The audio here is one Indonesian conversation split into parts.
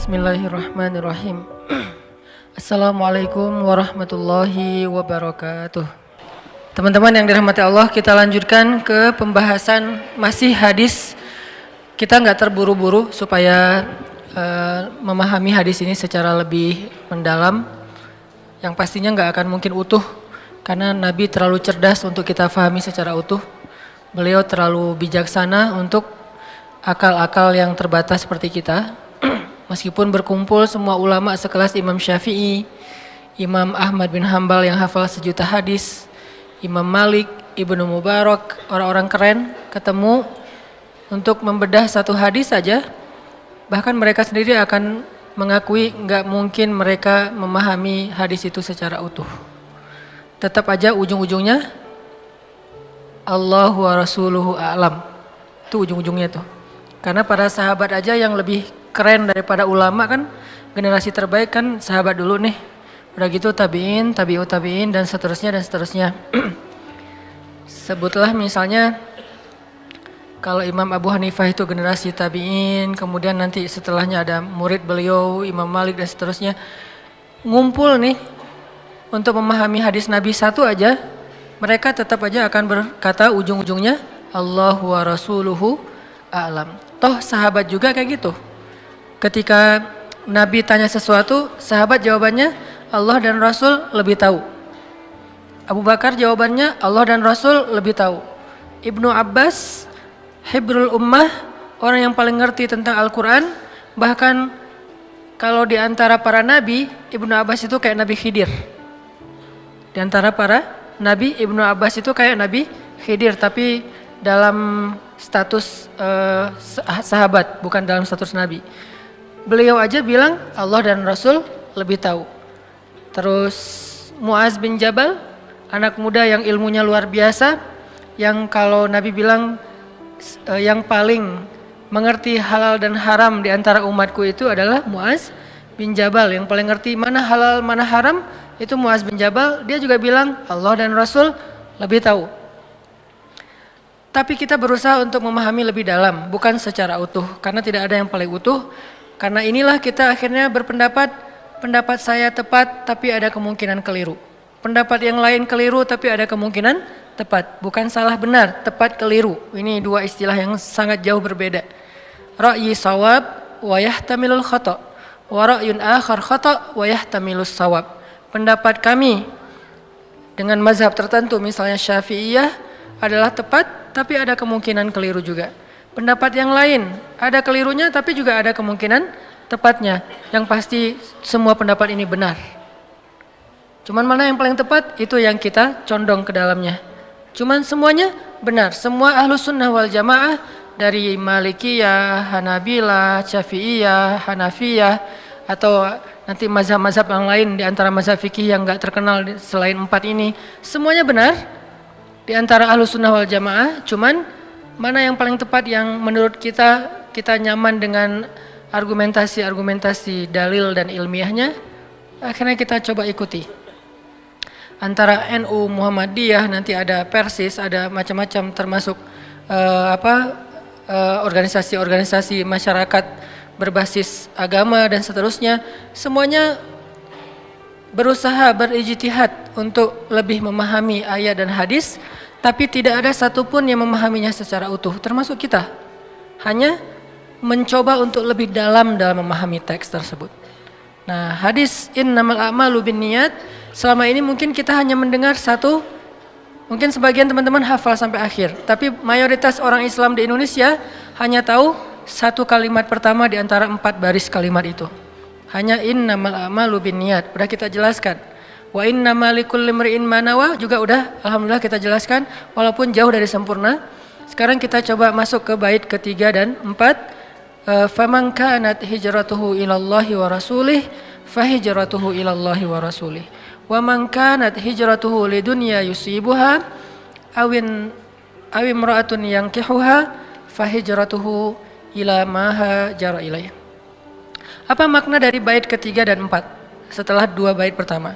Bismillahirrahmanirrahim. Assalamualaikum warahmatullahi wabarakatuh. Teman-teman yang dirahmati Allah, kita lanjutkan ke pembahasan masih hadis. Kita nggak terburu-buru supaya memahami hadis ini secara lebih mendalam. Yang pastinya nggak akan mungkin utuh karena Nabi terlalu cerdas untuk kita pahami secara utuh. Beliau terlalu bijaksana untuk akal-akal yang terbatas seperti kita. Meskipun berkumpul semua ulama sekelas Imam Syafi'i, Imam Ahmad bin Hambal yang hafal sejuta hadis, Imam Malik, Ibnu Mubarak, orang-orang keren ketemu untuk membedah satu hadis saja, bahkan mereka sendiri akan mengakui nggak mungkin mereka memahami hadis itu secara utuh. Tetap aja ujung-ujungnya Allahu wa rasuluhu a'lam. Itu ujung-ujungnya tuh. Karena para sahabat aja yang lebih keren daripada ulama kan, generasi terbaik kan sahabat dulu nih. Udah gitu tabi'in, tabi'ut tabi'in dan seterusnya dan seterusnya. Sebutlah misalnya kalau Imam Abu Hanifah itu generasi tabi'in, kemudian nanti setelahnya ada murid beliau Imam Malik dan seterusnya. Ngumpul nih untuk memahami hadis Nabi satu aja, mereka tetap aja akan berkata ujung-ujungnya Allahu wa rasuluhu a'lam. Toh sahabat juga kayak gitu. Ketika Nabi tanya sesuatu, sahabat jawabannya Allah dan Rasul lebih tahu. Abu Bakar jawabannya Allah dan Rasul lebih tahu. Ibnu Abbas, Hibrul Ummah, orang yang paling ngerti tentang Al-Quran. Bahkan kalau di antara para nabi, Ibnu Abbas itu kayak Nabi Khidir. Di antara para nabi, Ibnu Abbas itu kayak Nabi Khidir, tapi dalam status sahabat, bukan dalam status nabi. Beliau aja bilang Allah dan Rasul lebih tahu. Terus Muaz bin Jabal, anak muda yang ilmunya luar biasa, yang kalau Nabi bilang yang paling mengerti halal dan haram di antara umatku itu adalah Muaz bin Jabal. Yang paling ngerti mana halal mana haram itu Muaz bin Jabal. Dia juga bilang Allah dan Rasul lebih tahu. Tapi kita berusaha untuk memahami lebih dalam, bukan secara utuh, karena tidak ada yang paling utuh. Karena inilah kita akhirnya berpendapat, pendapat saya tepat tapi ada kemungkinan keliru. Pendapat yang lain keliru tapi ada kemungkinan tepat. Bukan salah benar, tepat keliru. Ini dua istilah yang sangat jauh berbeda. Ra'yi sawab wa yahtamilul khata' wa ra'yun akhar khata' wa yahtamilus sawab. Pendapat kami dengan mazhab tertentu misalnya Syafi'iyah adalah tepat tapi ada kemungkinan keliru juga. Pendapat yang lain ada kelirunya tapi juga ada kemungkinan tepatnya. Yang pasti semua pendapat ini benar. Cuman mana yang paling tepat itu yang kita condong ke dalamnya. Cuman semuanya benar. Semua ahlus sunnah wal jamaah dari Malikiyah, Hanabilah, Syafi'iyah, Hanafiyah atau nanti mazhab-mazhab yang lain di antara mazhab fikih yang enggak terkenal selain 4 ini, semuanya benar di antara ahlus sunnah wal jamaah. Cuman mana yang paling tepat yang menurut kita nyaman dengan argumentasi dalil dan ilmiahnya, akhirnya kita coba ikuti. Antara NU, Muhammadiyah, nanti ada Persis, ada macam-macam termasuk organisasi-organisasi masyarakat berbasis agama dan seterusnya, semuanya berusaha berijtihad untuk lebih memahami ayat dan hadis. Tapi tidak ada satupun yang memahaminya secara utuh, termasuk kita. Hanya mencoba untuk lebih dalam memahami teks tersebut. Nah, hadis innamal a'malu binniyat, selama ini mungkin kita hanya mendengar satu, mungkin sebagian teman-teman hafal sampai akhir. Tapi mayoritas orang Islam di Indonesia hanya tahu satu kalimat pertama di antara 4 baris kalimat itu. Hanya innamal a'malu binniyat, udah kita jelaskan. Wa innama likulli imri'in ma nawa juga udah alhamdulillah kita jelaskan walaupun jauh dari sempurna. Sekarang kita coba masuk ke bait ketiga dan 4. Faman kanat hijratuhu ilallahi wa rasulih fahijratuhu ilallahi wa rasulih. Wa man kanat hijratuhu lidunya yusibuha awin imra'atun yankihuha fahijratuhu ila ma hajara ilaih. Apa makna dari bait ketiga dan 4 setelah 2 bait pertama?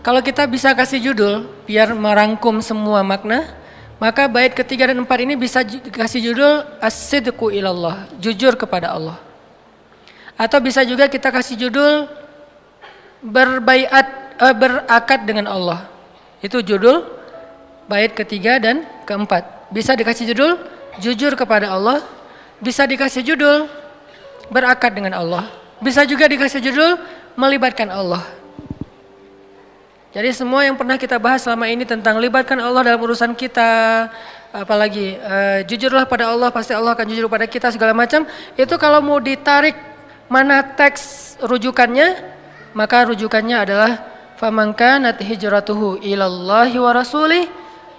Kalau kita bisa kasih judul biar merangkum semua makna, Maka bait ketiga dan 4 ini bisa dikasih judul as-sidqu ilallah, jujur kepada Allah. Atau bisa juga kita kasih judul berakad dengan Allah. Itu judul bait ketiga dan keempat. Bisa dikasih judul jujur kepada Allah, bisa dikasih judul berakad dengan Allah, bisa juga dikasih judul melibatkan Allah. Jadi semua yang pernah kita bahas selama ini tentang libatkan Allah dalam urusan kita, apalagi jujurlah pada Allah, pasti Allah akan jujur pada kita, segala macam. Itu kalau mau ditarik mana teks rujukannya, maka rujukannya adalah faman kanat hijratuhu ilallahi wa rasulih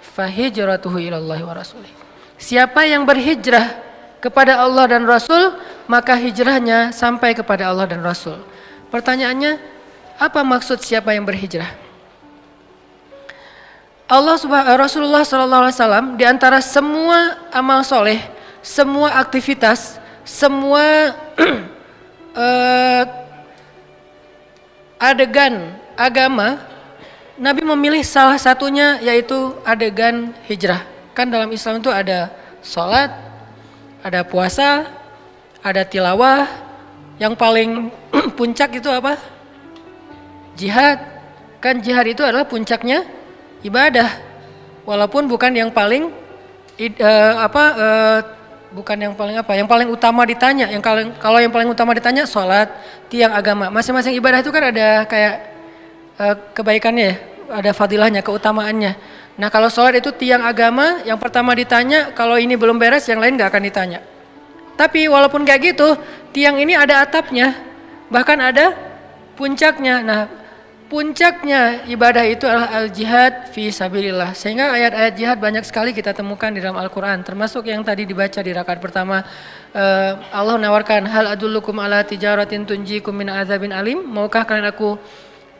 fahijratuhu ilallahi wa rasulih. Siapa yang berhijrah kepada Allah dan Rasul, maka hijrahnya sampai kepada Allah dan Rasul. Pertanyaannya, apa maksud siapa yang berhijrah? Rasulullah SAW di antara semua amal soleh, semua aktivitas, semua adegan agama, Nabi memilih salah satunya yaitu adegan hijrah. Kan dalam Islam itu ada sholat, ada puasa, ada tilawah, yang paling puncak itu apa? Jihad. Kan jihad itu adalah puncaknya ibadah, walaupun bukan yang paling bukan yang paling yang paling utama ditanya. Kalau yang paling utama ditanya sholat, tiang agama. Masing-masing ibadah itu kan ada kayak kebaikannya, ada fadilahnya, keutamaannya. Nah kalau sholat itu tiang agama, yang pertama ditanya, kalau ini belum beres yang lain nggak akan ditanya. Tapi walaupun kayak gitu, tiang ini ada atapnya, bahkan ada puncaknya. Nah puncaknya ibadah itu adalah al-jihad fi sabilillah. Sehingga ayat-ayat jihad banyak sekali kita temukan di dalam Al-Quran. Termasuk yang tadi dibaca di rakaat pertama. Allah menawarkan, hal adullukum ala tijaratin tunjikum min azabin alim. Maukah kalian aku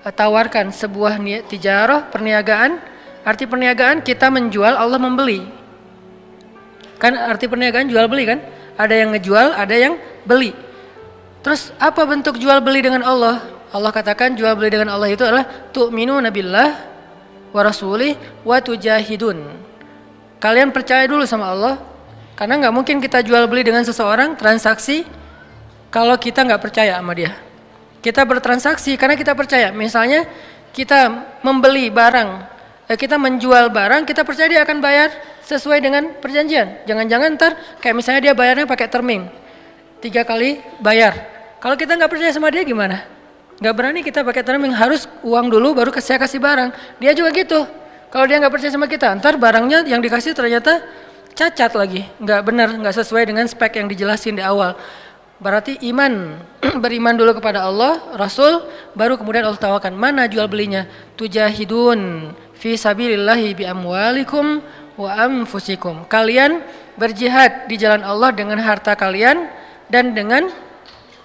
tawarkan sebuah tijarah, perniagaan. Arti perniagaan kita menjual, Allah membeli. Kan arti perniagaan jual beli kan. Ada yang ngejual, ada yang beli. Terus apa bentuk jual beli dengan Allah? Allah katakan jual beli dengan Allah itu adalah tu'minuna billah wa rasulih wa tujahidun. Kalian percaya dulu sama Allah, karena nggak mungkin kita jual beli dengan seseorang transaksi kalau kita nggak percaya sama dia. Kita bertransaksi karena kita percaya. Misalnya kita membeli barang, kita menjual barang, kita percaya dia akan bayar sesuai dengan perjanjian. Jangan-jangan ntar kayak misalnya dia bayarnya pakai terming, 3 kali bayar. Kalau kita nggak percaya sama dia gimana? Nggak berani kita pakai terming, harus uang dulu baru saya kasih barang. Dia juga gitu. Kalau dia nggak percaya sama kita, ntar barangnya yang dikasih ternyata cacat lagi, nggak benar, nggak sesuai dengan spek yang dijelasin di awal. Berarti iman, beriman dulu kepada Allah, Rasul, baru kemudian Allah tawarkan mana jual belinya. Tujahidun fi sabilillahi bi amwalikum wa anfusikum. Kalian berjihad di jalan Allah dengan harta kalian dan dengan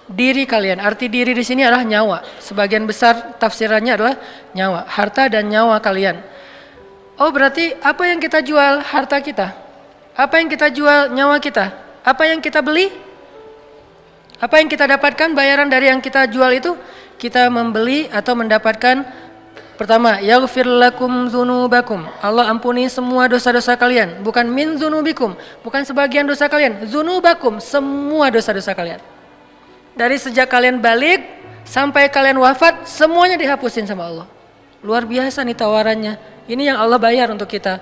diri kalian. Arti diri di sini adalah nyawa. Sebagian besar tafsirannya adalah nyawa, harta dan nyawa kalian. Oh berarti apa yang kita jual? Harta kita. Apa yang kita jual? Nyawa kita. Apa yang kita beli? Apa yang kita dapatkan bayaran dari yang kita jual itu? Kita membeli atau mendapatkan, pertama, yaghfir lakum dzunubakum. Allah ampuni semua dosa-dosa kalian. Bukan min dzunubikum, bukan sebagian dosa kalian. Dzunubakum, semua dosa-dosa kalian. Dari sejak kalian balik sampai kalian wafat, semuanya dihapusin sama Allah. Luar biasa nih tawarannya. Ini yang Allah bayar untuk kita.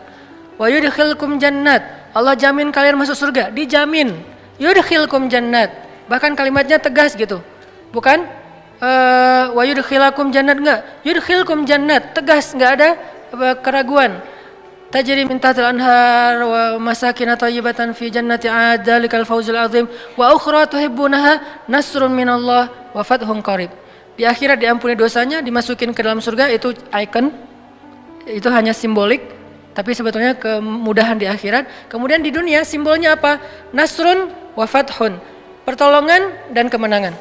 Wa yudkhilkum jannat. Allah jamin kalian masuk surga, dijamin. Yudkhilkum jannat. Bahkan kalimatnya tegas gitu. Bukan wa yudkhilakum jannat, enggak. Yudkhilkum jannat, tegas, enggak ada keraguan. Tajri min tahtil anhar wa masakin thayyibatan fi jannati 'ad dzalikal fawzul 'adzim wa ukhra tuhibbunaha nasrun minallah wa fathun qarib. Di akhirat diampuni dosanya, dimasukin ke dalam surga, itu icon. Itu hanya simbolik, tapi sebetulnya kemudahan di akhirat. Kemudian di dunia simbolnya apa? Nasrun wa fathun. Pertolongan dan kemenangan.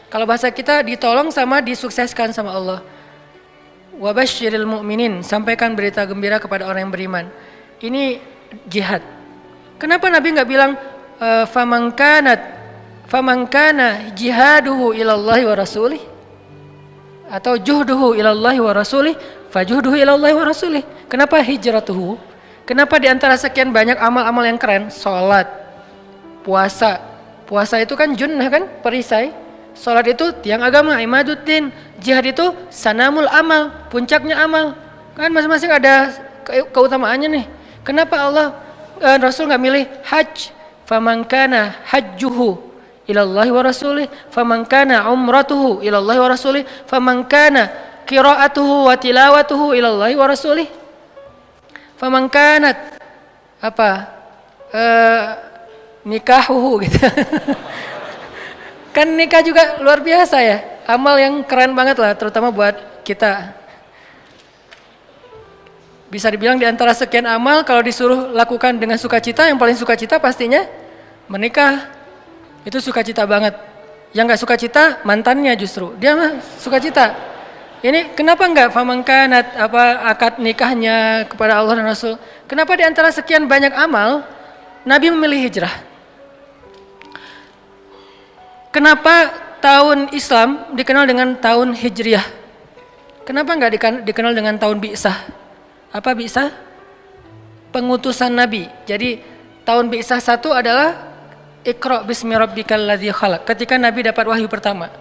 Kalau bahasa kita ditolong sama disukseskan sama Allah. Wabasyiril mu'minin, sampaikan berita gembira kepada orang yang beriman. Ini jihad. Kenapa Nabi nggak bilang faman kana jihaduhu ilallahi wa rasulih, atau juhduhu ilallahi wa rasulih fajuhduhu ilallahi wa rasulih? Kenapa hijratuhu? Kenapa di antara sekian banyak amal-amal yang keren, salat, puasa. Puasa itu kan junnah kan, perisai. Salat itu tiang agama, imaduddin. Jihad itu sanamul amal, puncaknya amal. Kan masing-masing ada keutamaannya nih. Kenapa Rasul nggak milih hajj? Faman kana hajjuhu ilallahi wa rasulih, faman kana umratuhu ilallahi wa rasulih, faman kana qiraatuhu wa tilawatuhu ilallahi wa rasulih. Faman kanat nikahuhu gitu. Kan nikah juga luar biasa ya, amal yang keren banget lah, terutama buat kita. Bisa dibilang di antara sekian amal, kalau disuruh lakukan dengan sukacita, yang paling sukacita pastinya menikah. Itu sukacita banget. Yang gak sukacita mantannya justru, dia mah sukacita. Ini kenapa enggak famangkanat akad nikahnya kepada Allah dan Rasul? Kenapa di antara sekian banyak amal Nabi memilih hijrah? Kenapa tahun Islam dikenal dengan tahun Hijriah? Kenapa enggak dikenal dengan tahun Bi'sah? Apa Bi'sah? Pengutusan Nabi. Jadi tahun Bi'sah 1 adalah Iqra bismi rabbikal ladzi khalaq. Ketika Nabi dapat wahyu pertama.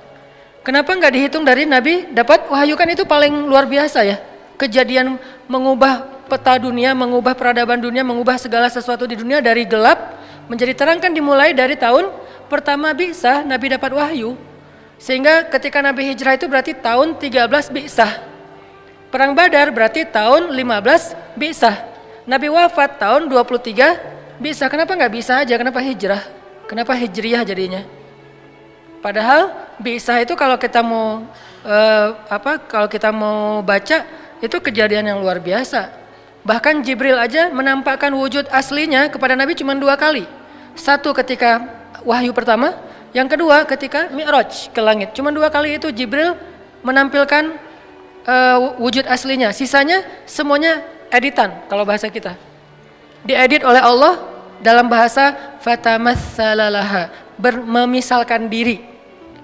Kenapa enggak dihitung dari Nabi dapat wahyu? Kan itu paling luar biasa ya. Kejadian mengubah peta dunia, mengubah peradaban dunia, mengubah segala sesuatu di dunia dari gelap menjadi terang kan dimulai dari tahun pertama Bi'sah, Nabi dapat wahyu. Sehingga ketika Nabi hijrah itu berarti tahun 13 Bi'sah. Perang Badar berarti tahun 15 Bi'sah. Nabi wafat tahun 23 Bi'sah. Kenapa nggak bisa aja? Kenapa hijrah? Kenapa hijriyah jadinya? Padahal Bi'sah itu kalau kita mau kalau kita mau baca itu kejadian yang luar biasa. Bahkan Jibril aja menampakkan wujud aslinya kepada Nabi cuma 2 kali. Satu ketika wahyu pertama, yang kedua ketika Mi'raj ke langit. Cuma 2 kali itu Jibril menampilkan wujud aslinya. Sisanya semuanya editan kalau bahasa kita. Diedit oleh Allah dalam bahasa fatamatssalalaha, memisalkan diri.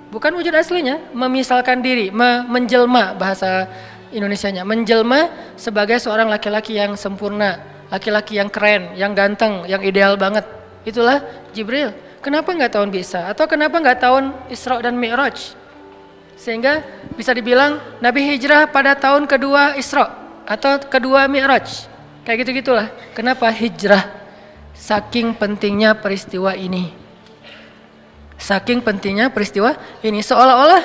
Bukan wujud aslinya, memisalkan diri, menjelma bahasa Indonesianya. Menjelma sebagai seorang laki-laki yang sempurna, laki-laki yang keren, yang ganteng, yang ideal banget. Itulah Jibril. Kenapa nggak tahun Bi'sah? Atau kenapa nggak tahun Isra dan Mi'raj? Sehingga bisa dibilang Nabi hijrah pada tahun kedua Isra atau kedua Mi'raj. Kayak gitu-gitulah. Kenapa hijrah? Saking pentingnya peristiwa ini. Saking pentingnya peristiwa ini. Seolah-olah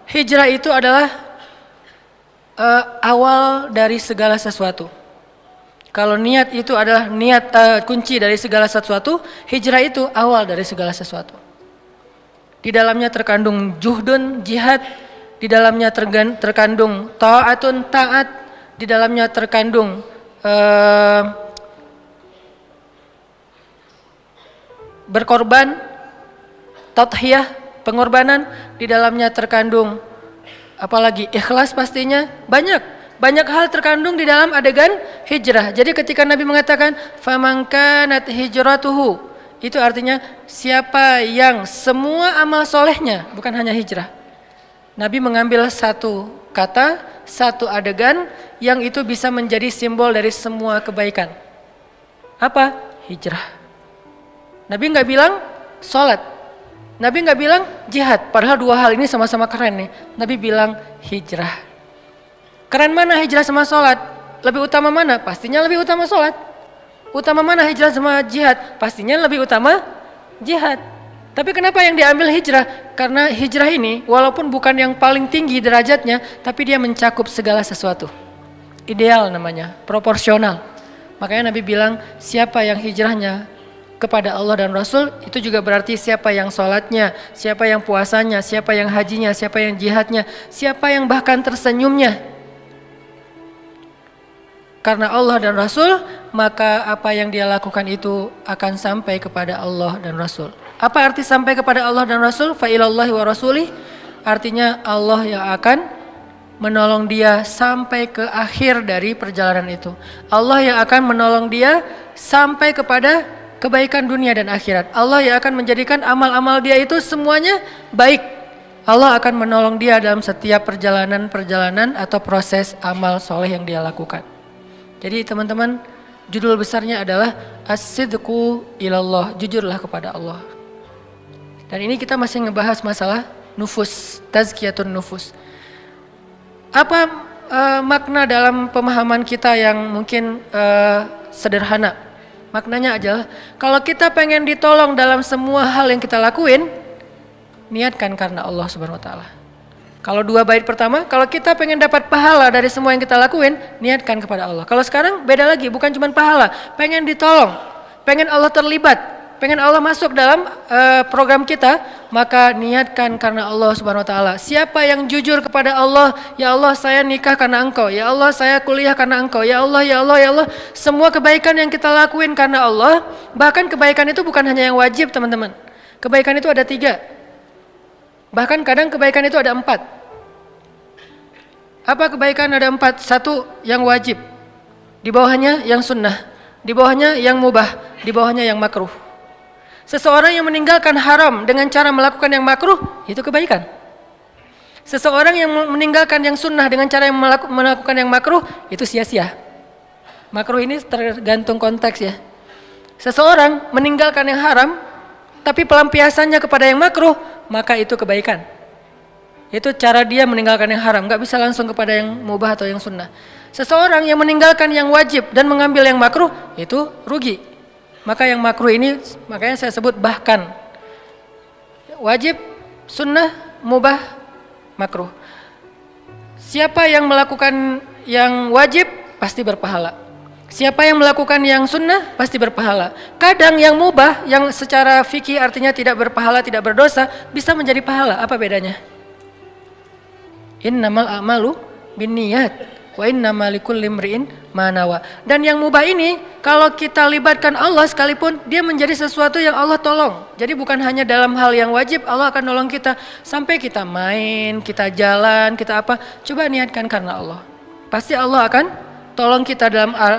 hijrah itu adalah awal dari segala sesuatu. Kalau niat itu adalah kunci dari segala sesuatu, hijrah itu awal dari segala sesuatu. Di dalamnya terkandung juhdun, jihad, di dalamnya terkandung ta'atun, taat, di dalamnya terkandung berkorban, tadhiyah, pengorbanan, di dalamnya terkandung apalagi ikhlas pastinya, banyak hal terkandung di dalam adegan hijrah. Jadi ketika Nabi mengatakan faman kanat hijratuhu, itu artinya siapa yang semua amal solehnya, bukan hanya hijrah. Nabi mengambil satu kata, satu adegan yang itu bisa menjadi simbol dari semua kebaikan. Apa? Hijrah. Nabi nggak bilang sholat, Nabi nggak bilang jihad, padahal 2 hal ini sama-sama keren nih. Nabi bilang hijrah. Keren mana hijrah sama sholat? Lebih utama mana? Pastinya lebih utama sholat. Utama mana hijrah sama jihad? Pastinya lebih utama jihad. Tapi kenapa yang diambil hijrah? Karena hijrah ini walaupun bukan yang paling tinggi derajatnya, tapi dia mencakup segala sesuatu. Ideal namanya, proporsional. Makanya Nabi bilang siapa yang hijrahnya kepada Allah dan Rasul, itu juga berarti siapa yang sholatnya, siapa yang puasanya, siapa yang hajinya, siapa yang jihadnya, siapa yang bahkan tersenyumnya karena Allah dan Rasul, maka apa yang dia lakukan itu akan sampai kepada Allah dan Rasul. Apa arti sampai kepada Allah dan Rasul? Fa ilallahi wa rasulih, artinya Allah yang akan menolong dia sampai ke akhir dari perjalanan itu. Allah yang akan menolong dia sampai kepada kebaikan dunia dan akhirat. Allah yang akan menjadikan amal-amal dia itu semuanya baik. Allah akan menolong dia dalam setiap perjalanan atau proses amal soleh yang dia lakukan. Jadi teman-teman, judul besarnya adalah As-sidqu ilallah, jujurlah kepada Allah. Dan ini kita masih ngebahas masalah nufus, tazkiyatun nufus. Apa makna dalam pemahaman kita yang mungkin sederhana? Maknanya adalah kalau kita pengen ditolong dalam semua hal yang kita lakuin, niatkan karena Allah Subhanahu wa taala. Kalau 2 bait pertama, kalau kita pengen dapat pahala dari semua yang kita lakuin, niatkan kepada Allah. Kalau sekarang beda lagi, bukan cuma pahala, pengen ditolong, pengen Allah terlibat, pengen Allah masuk dalam program kita, maka niatkan karena Allah Subhanahu wa taala. Siapa yang jujur kepada Allah, ya Allah saya nikah karena Engkau, ya Allah saya kuliah karena Engkau, ya Allah, ya Allah, ya Allah. Semua kebaikan yang kita lakuin karena Allah, bahkan kebaikan itu bukan hanya yang wajib teman-teman. Kebaikan itu ada 3. Bahkan kadang kebaikan itu ada 4. Apa kebaikan ada 4? 1 yang wajib, di bawahnya yang sunnah, di bawahnya yang mubah, di bawahnya yang makruh. Seseorang yang meninggalkan haram dengan cara melakukan yang makruh, itu kebaikan. Seseorang yang meninggalkan yang sunnah dengan cara yang melakukan yang makruh, itu sia-sia. Makruh ini tergantung konteks ya. Seseorang meninggalkan yang haram, tapi pelampiasannya kepada yang makruh, maka itu kebaikan. Itu cara dia meninggalkan yang haram, gak bisa langsung kepada yang mubah atau yang sunnah. Seseorang yang meninggalkan yang wajib dan mengambil yang makruh, itu rugi. Maka yang makruh ini, makanya saya sebut bahkan. Wajib, sunnah, mubah, makruh. Siapa yang melakukan yang wajib, pasti berpahala. Siapa yang melakukan yang sunnah pasti berpahala. Kadang yang mubah, yang secara fikih artinya tidak berpahala, tidak berdosa, bisa menjadi pahala. Apa bedanya? Innamal a'malu binniyat wa innamal likulli imri'in ma nawa. Dan yang mubah ini kalau kita libatkan Allah sekalipun, dia menjadi sesuatu yang Allah tolong. Jadi bukan hanya dalam hal yang wajib, Allah akan nolong kita sampai kita main, kita jalan, kita apa. Coba niatkan karena Allah. Pasti Allah akan tolong kita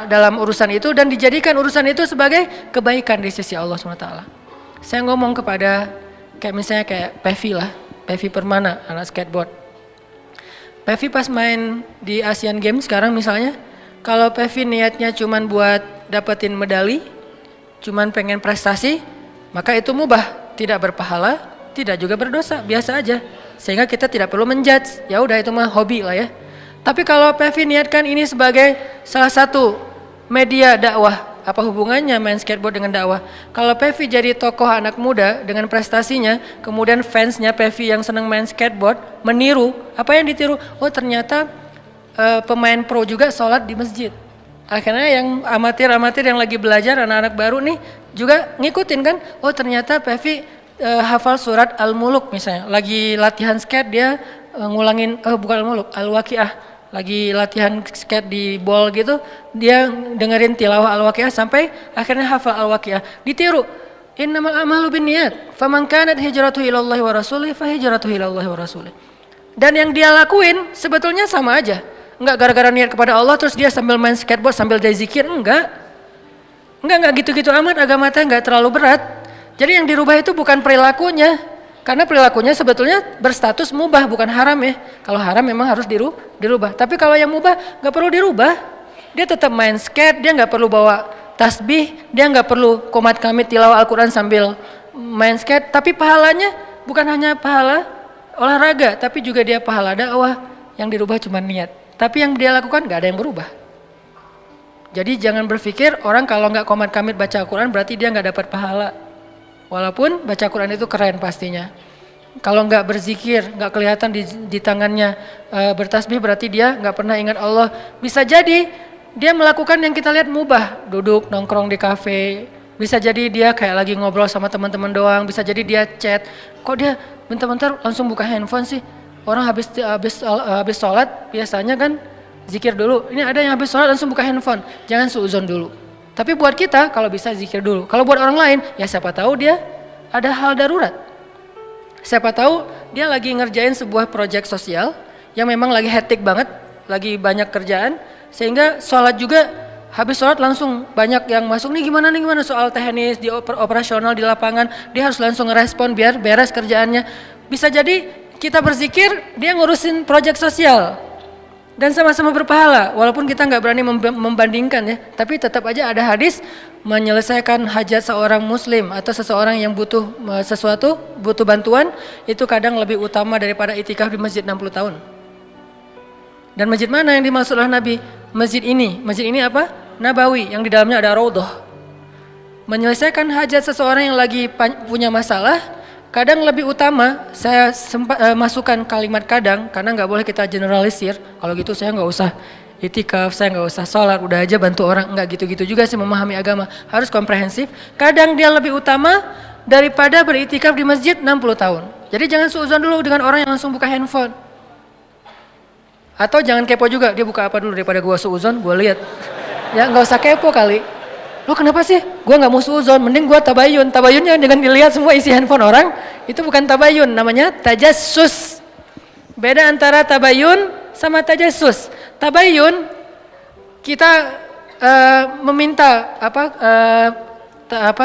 dalam urusan itu dan dijadikan urusan itu sebagai kebaikan di sisi Allah SWT. Saya ngomong kepada kayak misalnya kayak Pevi lah, Pevi Permana, anak skateboard. Pevi pas main di Asian Games sekarang misalnya, kalau Pevi niatnya cuman buat dapetin medali, cuman pengen prestasi, maka itu mubah, tidak berpahala, tidak juga berdosa, biasa aja. Sehingga kita tidak perlu menjudge, ya udah itu mah hobi lah ya. Tapi kalau Pevi niatkan ini sebagai salah satu media dakwah, apa hubungannya main skateboard dengan dakwah? Kalau Pevi jadi tokoh anak muda dengan prestasinya, kemudian fansnya Pevi yang senang main skateboard meniru, apa yang ditiru? Oh ternyata pemain pro juga sholat di masjid. Akhirnya yang amatir-amatir yang lagi belajar, anak-anak baru nih juga ngikutin kan? Oh ternyata Pevi hafal surat Al-Muluk misalnya, lagi latihan skate dia ngulangin, bukan Al-Muluk, Al-Waqiah. Lagi latihan skate di ball gitu, dia dengerin tilawah Al-Waqiah sampai akhirnya hafal Al-Waqiah. Ditiru, innamal a'malu binniyat, faman kanat hijratuhu ilallahi wa rasulih fa hijratuhu ilallahi wa rasulih. Dan yang dia lakuin sebetulnya sama aja. Enggak gara-gara niat kepada Allah terus dia sambil main skateboard sambil dia zikir, enggak gitu-gitu amat, agama teh enggak terlalu berat. Jadi yang dirubah itu bukan perilakunya, karena perilakunya sebetulnya berstatus mubah bukan haram ya. Kalau haram memang harus dirubah. Tapi kalau yang mubah nggak perlu dirubah. Dia tetap main skate, dia nggak perlu bawa tasbih, dia nggak perlu qomat kamit tilawah Al-Quran sambil main skate. Tapi pahalanya bukan hanya pahala olahraga, tapi juga dia pahala dakwah. Yang dirubah cuma niat. Tapi yang dia lakukan nggak ada yang berubah. Jadi jangan berpikir orang kalau nggak qomat kamit baca Al-Quran berarti dia nggak dapat pahala. Walaupun baca Quran itu keren pastinya. Kalau nggak berzikir, nggak kelihatan di tangannya bertasbih berarti dia nggak pernah ingat Allah. Bisa jadi dia melakukan yang kita lihat mubah, duduk nongkrong di kafe. Bisa jadi dia kayak lagi ngobrol sama teman-teman doang. Bisa jadi dia chat. Kok dia bentar-bentar langsung buka handphone sih? Orang habis sholat biasanya kan zikir dulu. Ini ada yang habis sholat langsung buka handphone. Jangan suuzon dulu. Tapi buat kita kalau bisa zikir dulu. Kalau buat orang lain ya siapa tahu dia ada hal darurat. Siapa tahu dia lagi ngerjain sebuah proyek sosial yang memang lagi hektik banget, lagi banyak kerjaan sehingga sholat juga habis sholat langsung banyak yang masuk nih gimana soal teknis di operasional di lapangan, dia harus langsung ngerespon biar beres kerjaannya. Bisa jadi kita berzikir dia ngurusin proyek sosial. Dan sama-sama berpahala, walaupun kita nggak berani membandingkan ya, tapi tetap aja ada hadis menyelesaikan hajat seorang muslim atau seseorang yang butuh sesuatu, butuh bantuan, itu kadang lebih utama daripada itikaf di masjid 60 tahun. Dan masjid mana yang dimaksud oleh Nabi? Masjid ini apa? Nabawi, yang di dalamnya ada raudhah. Menyelesaikan hajat seseorang yang lagi punya masalah, kadang lebih utama. Saya sempat masukkan kalimat kadang, karena nggak boleh kita generalisir. Kalau gitu saya nggak usah itikaf, saya nggak usah sholat, udah aja bantu orang. Nggak gitu-gitu juga sih memahami agama, harus komprehensif. Kadang dia lebih utama daripada beritikaf di masjid 60 tahun. Jadi jangan suudzon dulu dengan orang yang langsung buka handphone. Atau jangan kepo juga, dia buka apa dulu daripada gua suudzon, gua lihat. Ya nggak usah kepo kali. Lo kenapa sih? Gua nggak mau suudzon, mending gua tabayun. Tabayunnya dengan dilihat semua isi handphone orang, itu bukan tabayun, namanya tajassus. Beda antara tabayun sama tajassus. Tabayun kita meminta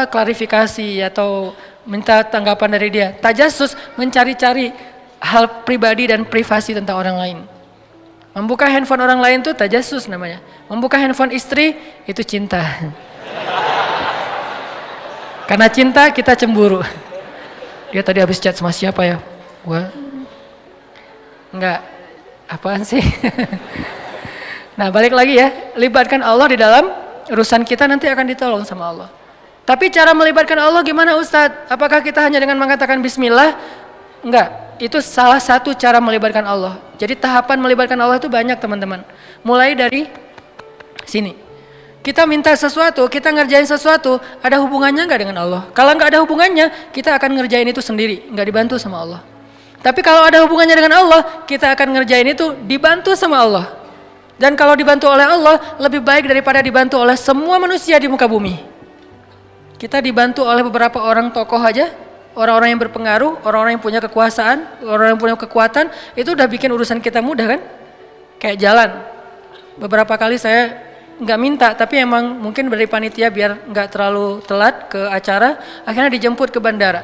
klarifikasi atau minta tanggapan dari dia. Tajassus mencari-cari hal pribadi dan privasi tentang orang lain. Membuka handphone orang lain itu tajassus namanya. Membuka handphone istri itu cinta. Karena cinta kita cemburu. Dia tadi habis chat sama siapa ya? Gua enggak, apaan sih? Nah balik lagi ya, libatkan Allah di dalam urusan kita, nanti akan ditolong sama Allah. Tapi cara melibatkan Allah gimana Ustadz? Apakah kita hanya dengan mengatakan bismillah? Enggak, itu salah satu cara melibatkan Allah. Jadi tahapan melibatkan Allah itu banyak teman-teman. Mulai dari sini. Kita minta sesuatu, kita ngerjain sesuatu, ada hubungannya nggak dengan Allah? Kalau nggak ada hubungannya, kita akan ngerjain itu sendiri, nggak dibantu sama Allah. Tapi kalau ada hubungannya dengan Allah, kita akan ngerjain itu dibantu sama Allah. Dan kalau dibantu oleh Allah, lebih baik daripada dibantu oleh semua manusia di muka bumi. Kita dibantu oleh beberapa orang tokoh aja, orang-orang yang berpengaruh, orang-orang yang punya kekuasaan, orang yang punya kekuatan, itu udah bikin urusan kita mudah kan? Kayak jalan. Beberapa kali saya nggak minta, tapi emang mungkin dari panitia biar nggak terlalu telat ke acara, akhirnya dijemput ke bandara.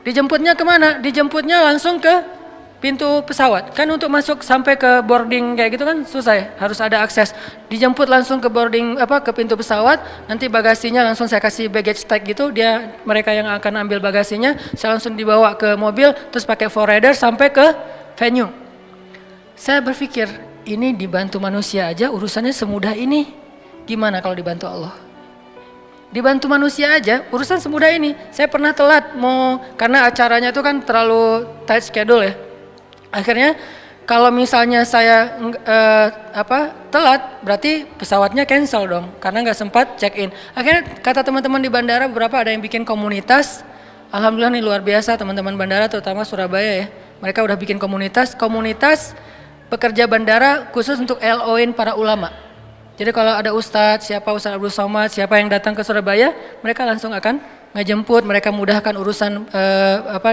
Dijemputnya kemana? Dijemputnya langsung ke pintu pesawat. Kan untuk masuk sampai ke boarding kayak gitu kan susah ya, harus ada akses. Dijemput langsung ke boarding ke pintu pesawat, nanti bagasinya langsung saya kasih baggage tag gitu, mereka yang akan ambil bagasinya, saya langsung dibawa ke mobil, terus pakai forwarder sampai ke venue. Saya berpikir, ini dibantu manusia aja urusannya semudah ini. Gimana kalau dibantu Allah? Dibantu manusia aja urusan semudah ini. Saya pernah telat karena acaranya itu kan terlalu tight schedule ya. Akhirnya kalau misalnya saya telat, berarti pesawatnya cancel dong karena nggak sempat check in. Akhirnya kata teman-teman di bandara, beberapa ada yang bikin komunitas. Alhamdulillah nih luar biasa teman-teman bandara, terutama Surabaya ya. Mereka udah bikin komunitas pekerja bandara khusus untuk LO-in para ulama. Jadi kalau ada Ustadz Abdul Somad, siapa yang datang ke Surabaya, mereka langsung akan ngejemput, mereka mudahkan urusan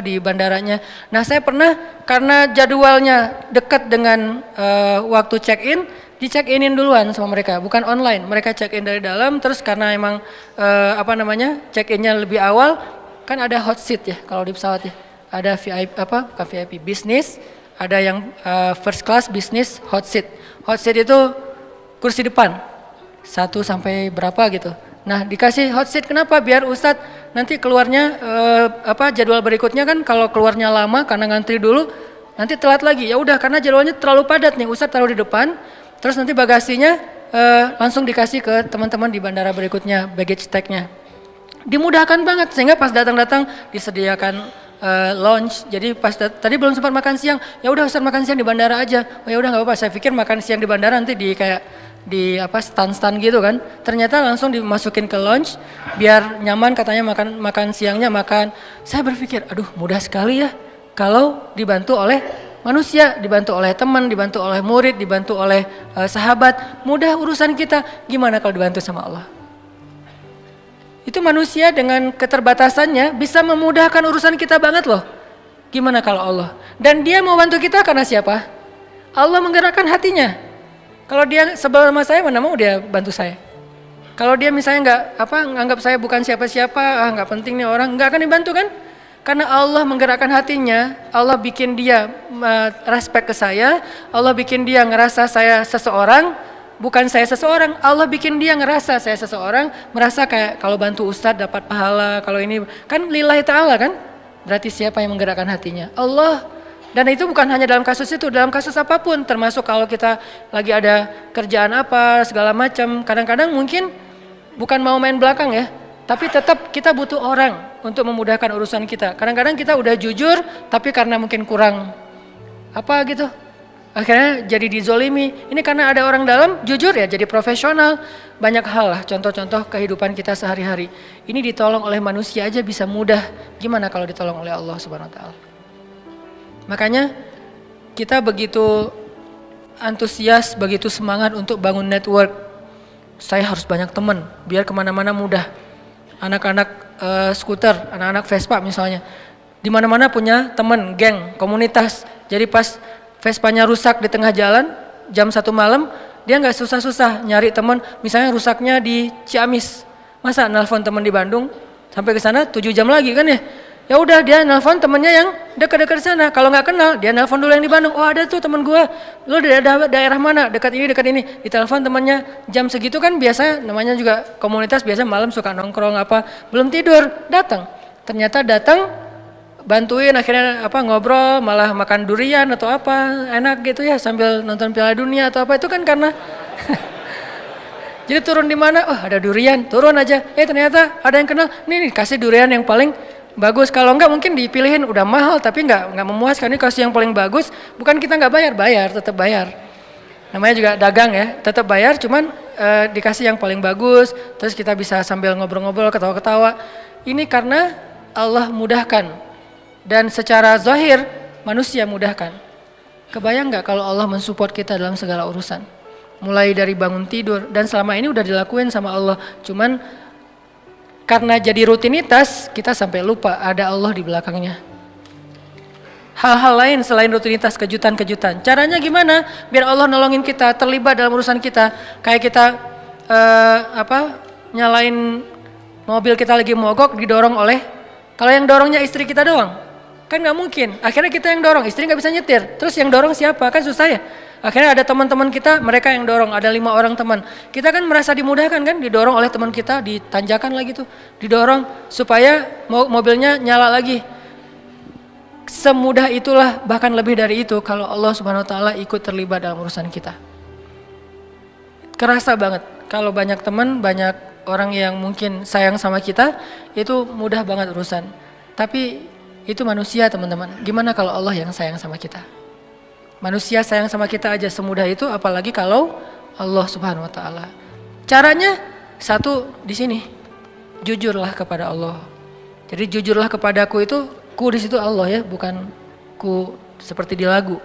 di bandaranya. Nah saya pernah, karena jadwalnya dekat dengan waktu check-in, di-check-inin duluan sama mereka, bukan online. Mereka check-in dari dalam, terus karena emang check-innya lebih awal, kan ada hot seat ya kalau di pesawat ya. Ada VIP, bukan VIP, bisnis, ada yang first class, bisnis, hot seat. Hot seat itu kursi depan, 1 sampai berapa gitu. Nah dikasih hot seat kenapa? Biar Ustadz nanti keluarnya jadwal berikutnya kan kalau keluarnya lama karena ngantri dulu, nanti telat lagi. Ya udah karena jadwalnya terlalu padat nih, Ustadz taruh di depan, terus nanti bagasinya langsung dikasih ke teman-teman di bandara berikutnya, baggage tag-nya. Dimudahkan banget sehingga pas datang-datang disediakan lunch. Jadi pas tadi belum sempat makan siang, ya udah Ustadz makan siang di bandara aja. Oh ya udah nggak apa-apa. Saya pikir makan siang di bandara nanti di stand-stand gitu kan. Ternyata langsung dimasukin ke lunch biar nyaman, katanya makan siangnya makan. Saya berpikir, aduh mudah sekali ya kalau dibantu oleh manusia, dibantu oleh teman, dibantu oleh murid, dibantu oleh sahabat. Mudah urusan kita. Gimana kalau dibantu sama Allah? Itu manusia dengan keterbatasannya bisa memudahkan urusan kita banget loh. Gimana kalau Allah? Dan dia mau bantu kita karena siapa? Allah menggerakkan hatinya. Kalau dia sebel sama saya, mana mau dia bantu saya? Kalau dia misalnya nganggap saya bukan siapa-siapa, nggak penting nih orang, nggak akan dibantu kan? Karena Allah menggerakkan hatinya, Allah bikin dia respect ke saya, Allah bikin dia ngerasa saya seseorang, bukan saya seseorang, Allah bikin dia ngerasa saya seseorang, merasa kayak kalau bantu ustadz dapat pahala, kalau ini kan lillahi ta'ala kan, berarti siapa yang menggerakkan hatinya? Allah. Dan itu bukan hanya dalam kasus itu, dalam kasus apapun, termasuk kalau kita lagi ada kerjaan apa, segala macam, kadang-kadang mungkin bukan mau main belakang ya, tapi tetap kita butuh orang untuk memudahkan urusan kita. Kadang-kadang kita udah jujur, tapi karena mungkin kurang apa gitu, akhirnya jadi dizolimi. Ini karena ada orang dalam jujur ya, jadi profesional. Banyak hal lah, contoh-contoh kehidupan kita sehari-hari. Ini ditolong oleh manusia aja bisa mudah. Gimana kalau ditolong oleh Allah Subhanahu Wa Taala? Makanya kita begitu antusias, begitu semangat untuk bangun network. Saya harus banyak teman, biar kemana-mana mudah. Anak-anak skuter, anak-anak Vespa misalnya, di mana-mana punya teman, geng, komunitas. Jadi pas Vespanya rusak di tengah jalan, jam 1 malam, dia nggak susah-susah nyari teman. Misalnya rusaknya di Ciamis, masa nelpon teman di Bandung, sampai ke sana 7 jam lagi kan ya? Ya udah dia nelpon temennya yang dekat-dekat sana. Kalau nggak kenal, dia nelpon dulu yang di Bandung. Oh ada tuh teman gua, lu dari daerah mana? Dekat ini, dekat ini. Ditelepon temannya jam segitu kan biasa, namanya juga komunitas biasa malam suka nongkrong apa, belum tidur, datang. Ternyata datang, bantuin akhirnya apa ngobrol, malah makan durian atau apa, enak gitu ya sambil nonton Piala Dunia atau apa, itu kan karena jadi turun di mana? Oh ada durian, turun aja. Ternyata ada yang kenal, nih kasih durian yang paling bagus. Kalau enggak mungkin dipilihin udah mahal tapi enggak memuaskan. Ini kasih yang paling bagus, bukan kita enggak bayar, tetap bayar. Namanya juga dagang ya, tetap bayar, cuman dikasih yang paling bagus. Terus kita bisa sambil ngobrol-ngobrol, ketawa-ketawa. Ini karena Allah mudahkan. Dan secara zahir manusia mudahkan. Kebayang nggak kalau Allah mensupport kita dalam segala urusan? Mulai dari bangun tidur, dan selama ini udah dilakuin sama Allah. Cuman karena jadi rutinitas, kita sampai lupa ada Allah di belakangnya. Hal-hal lain selain rutinitas, kejutan-kejutan. Caranya gimana? Biar Allah nolongin kita, terlibat dalam urusan kita. Kayak kita nyalain mobil kita lagi mogok, didorong oleh, kalau yang dorongnya istri kita doang, kan nggak mungkin. Akhirnya kita yang dorong, istri nggak bisa nyetir. Terus yang dorong siapa? Kan susah ya. Akhirnya ada teman-teman kita, mereka yang dorong. Ada 5 orang teman. Kita kan merasa dimudahkan kan, didorong oleh teman kita, ditanjakan lagi tuh, didorong supaya mobilnya nyala lagi. Semudah itulah, bahkan lebih dari itu kalau Allah Subhanahu Wa Taala ikut terlibat dalam urusan kita. Kerasa banget kalau banyak teman, banyak orang yang mungkin sayang sama kita, itu mudah banget urusan. Tapi itu manusia teman-teman. Gimana kalau Allah yang sayang sama kita? Manusia sayang sama kita aja semudah itu, apalagi kalau Allah Subhanahu Wa Taala. Caranya satu di sini, jujurlah kepada Allah. Jadi jujurlah kepadaku itu, ku di situ Allah ya, bukan ku seperti di lagu.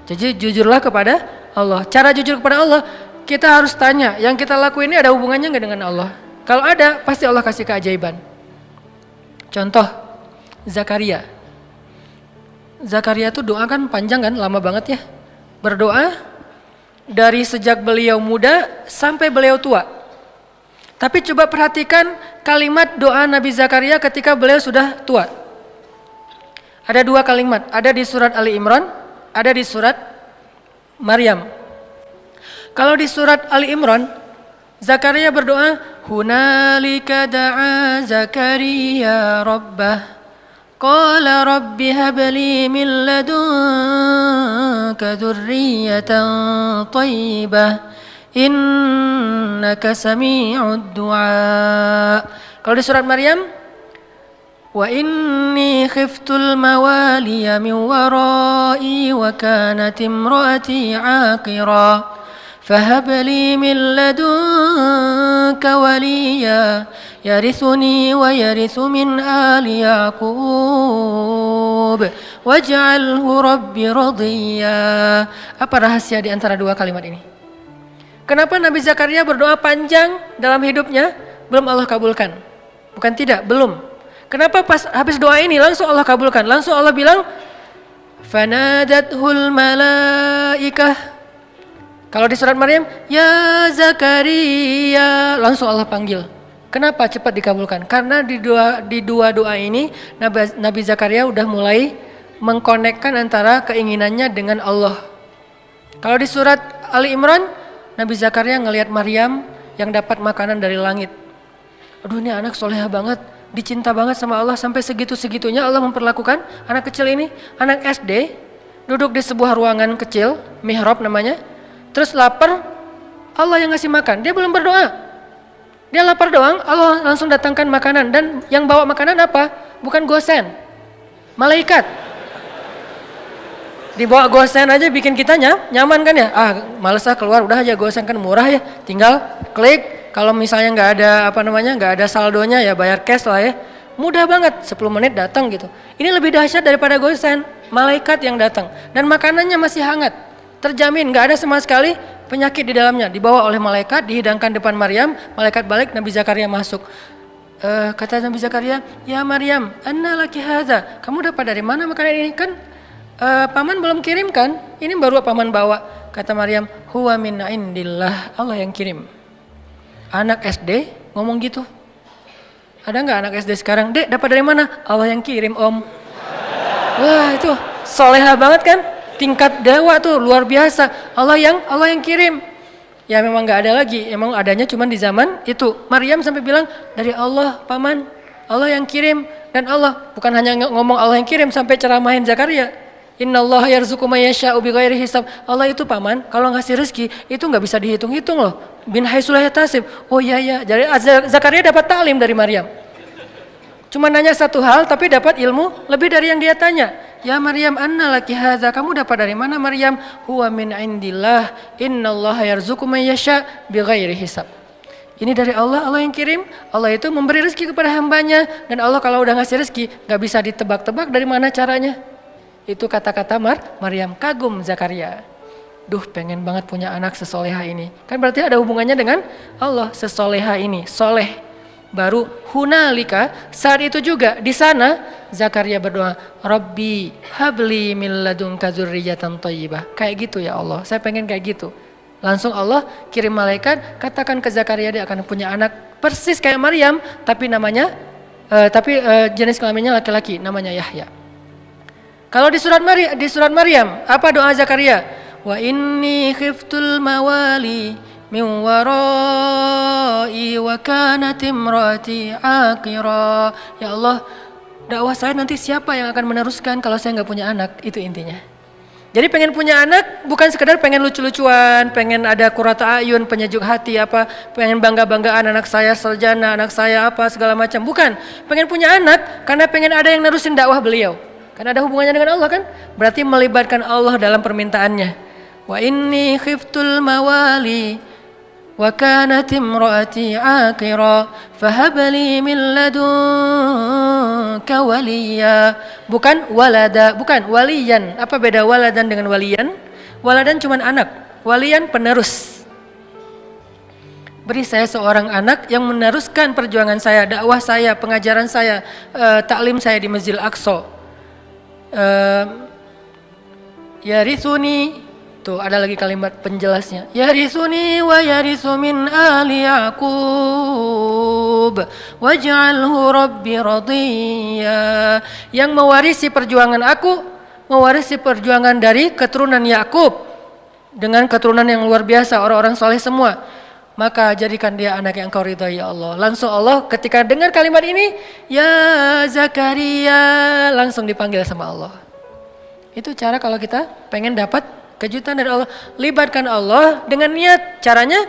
Jadi jujurlah kepada Allah. Cara jujur kepada Allah, kita harus tanya, yang kita lakuin ini ada hubungannya nggak dengan Allah? Kalau ada, pasti Allah kasih keajaiban. Contoh, Zakaria tuh doa kan panjang kan, lama banget ya. Berdoa dari sejak beliau muda sampai beliau tua. Tapi coba perhatikan kalimat doa Nabi Zakaria ketika beliau sudah tua. Ada 2 kalimat, ada di surat Ali Imran, ada di surat Maryam. Kalau di surat Ali Imran, Zakaria berdoa, hunalika da'a Zakaria rabbah. Qala rabbi habli min ladunka dzurriyyatan thayyibah innaka sami'ud du'a. Kalau di surat Maryam, wa inni khiftul mawaliya min wara'i wa kanat imraati 'aqira fahabli min ladunka waliya yarithuni wa yarithu min ali Yaqub waj'alhu rabbi radiyya. Apa rahasia di antara 2 kalimat ini? Kenapa Nabi Zakaria berdoa panjang dalam hidupnya belum Allah kabulkan? Bukan tidak, belum. Kenapa pas habis doa ini langsung Allah kabulkan? Langsung Allah bilang fanadathul malaikah. Kalau di surat Maryam, ya Zakaria, langsung Allah panggil. Kenapa cepat dikabulkan? Karena di dua doa ini Nabi Zakaria udah mulai mengkonekkan antara keinginannya dengan Allah. Kalau di surat Ali Imran, Nabi Zakaria ngelihat Maryam yang dapat makanan dari langit. Aduh, ini anak soleha banget, dicinta banget sama Allah, sampai segitu-segitunya Allah memperlakukan anak kecil ini. Anak SD, duduk di sebuah ruangan kecil, mihrab namanya, terus lapar, Allah yang ngasih makan, dia belum berdoa. Dia lapar doang, Allah langsung datangkan makanan. Dan yang bawa makanan apa? Bukan gosen, malaikat. Dibawa gosen aja bikin kita nyaman kan ya? Males keluar, udah aja gosen kan murah ya, tinggal klik. Kalau misalnya nggak ada saldonya ya bayar cash lah ya. Mudah banget, 10 menit datang gitu. Ini lebih dahsyat daripada gosen, malaikat yang datang. Dan makanannya masih hangat, terjamin nggak ada sama sekali penyakit di dalamnya. Dibawa oleh malaikat, dihidangkan depan Maryam, malaikat balik, Nabi Zakaria masuk. Kata Nabi Zakaria, ya Maryam, anna laki hadza, kamu dapat dari mana makanan ini? Kan paman belum kirim kan? Ini baru paman bawa. Kata Maryam, huwa min indillah, Allah yang kirim. Anak SD ngomong gitu. Ada nggak anak SD sekarang? Dek, dapat dari mana? Allah yang kirim, Om. Wah, itu soleha banget kan? Tingkat dewa tuh luar biasa. Allah yang kirim. Ya memang nggak ada lagi. Emang adanya cuma di zaman itu. Maryam sampai bilang dari Allah, paman. Allah yang kirim. Dan Allah bukan hanya ngomong Allah yang kirim, sampai ceramahin Zakaria. Innallaha yarzuqu may yasha'u bighairi hisab. Allah itu paman, kalau ngasih rezeki itu nggak bisa dihitung-hitung loh. Bin haitsu la yahtasib. Oh iya. Jadi Zakaria dapat taklim dari Maryam. Cuma nanya satu hal tapi dapat ilmu lebih dari yang dia tanya. Ya Maryam, anna laki hadza, kamu dapat dari mana Maryam? Huwa min indillah, innallaha yarzuqu may yasha' bighairi hisab. Ini dari Allah, Allah yang kirim. Allah itu memberi rezeki kepada hambanya. Dan Allah kalau udah ngasih rezeki gak bisa ditebak-tebak dari mana caranya. Itu kata-kata Maryam. Kagum Zakaria. Duh, pengen banget punya anak sesoleha ini. Kan berarti ada hubungannya dengan Allah, sesoleha ini, soleh. Baru hunalika, saat itu juga di sana Zakaria berdoa, Rabbi habli min ladunka dzurriyyatan thayyibah. Kayak gitu ya Allah, saya pengen kayak gitu. Langsung Allah kirim malaikat, katakan ke Zakaria dia akan punya anak persis kayak Maryam, tapi namanya jenis kelaminnya laki-laki, namanya Yahya. Kalau di surat Maryam, apa doa Zakaria? Wa inni khiftul mawali min warai wa kanat imraati aqira. Ya Allah, dakwah saya nanti siapa yang akan meneruskan kalau saya nggak punya anak? Itu intinya. Jadi pengen punya anak bukan sekedar pengen lucu-lucuan, pengen ada qurrata ayun, penyejuk hati apa, pengen bangga-banggaan anak saya sarjana, anak saya apa segala macam. Bukan, pengen punya anak karena pengen ada yang nerusin dakwah beliau. Karena ada hubungannya dengan Allah kan? Berarti melibatkan Allah dalam permintaannya. Wa inni khiftul mawali wa kanat imraati aqira fahab li min ladunka waliya. Bukan walada, bukan waliyan. Apa beda waladan dengan waliyan? Waladan cuma anak, waliyan penerus. Beri saya seorang anak yang meneruskan perjuangan saya, dakwah saya, pengajaran saya, taklim saya di Masjidil Aqsa. Yarithuni, tuh ada lagi kalimat penjelasnya. Yarithuni wa yarithu min ali Yaqub waj'alhu rabbi radiyya. Yang mewarisi perjuangan aku, mewarisi perjuangan dari keturunan Yakub dengan keturunan yang luar biasa, orang-orang soleh semua. Maka jadikan dia anak yang Engkau ridhai ya Allah. Langsung Allah ketika dengar kalimat ini, ya Zakaria, langsung dipanggil sama Allah. Itu cara kalau kita pengen dapat kejutan dari Allah. Libatkan Allah dengan niat. Caranya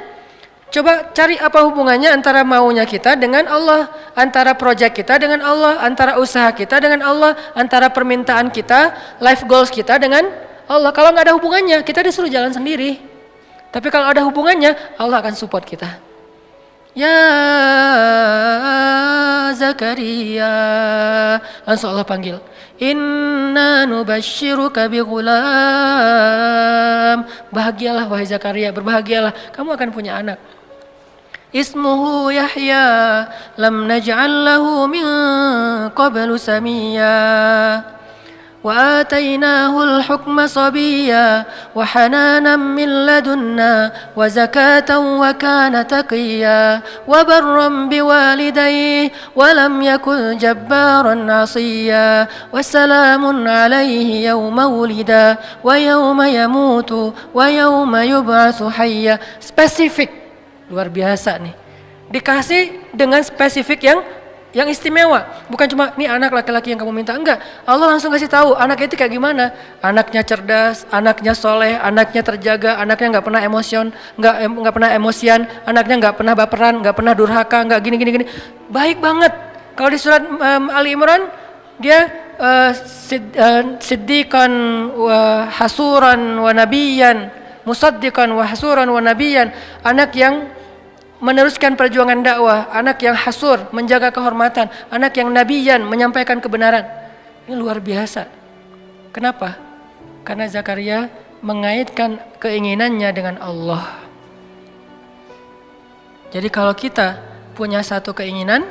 coba cari apa hubungannya antara maunya kita dengan Allah, antara proyek kita dengan Allah, antara usaha kita dengan Allah, antara permintaan kita, life goals kita dengan Allah. Kalau nggak ada hubungannya, kita disuruh jalan sendiri. Tapi kalau ada hubungannya, Allah akan support kita. Ya Zakaria, langsung Allah panggil. Inna nubashiruka bi ghulam. Bahagialah wahai Zakaria, berbahagialah, kamu akan punya anak. Ismuhu Yahya, lam naj'al lahu min qablu samiyya. وآتيناه الحكم صبيا وحنانا من لدنا وزكاة وكان تقيا وبرا بوالديه ولم يكن جبارا عصيا والسلام عليه يوم ولد ويوم يموت ويوم يبعث حيا. Spesifik, luar biasa nih. Dikasih dengan spesifik yang istimewa. Bukan cuma nih anak laki-laki yang kamu minta, enggak. Allah langsung kasih tahu anaknya itu kayak gimana. Anaknya cerdas, anaknya soleh, anaknya terjaga, anaknya nggak pernah nggak pernah emosian, anaknya nggak pernah baperan, nggak pernah durhaka, nggak gini. Baik banget. Kalau di surat Ali Imran dia siddiqan wa hasuran wa nabiyan, musaddiqan wa hasuran wa nabiyan, anak yang meneruskan perjuangan dakwah, anak yang hasur, menjaga kehormatan, anak yang nabiyan, menyampaikan kebenaran. Ini luar biasa. Kenapa? Karena Zakaria mengaitkan keinginannya dengan Allah. Jadi kalau kita punya satu keinginan,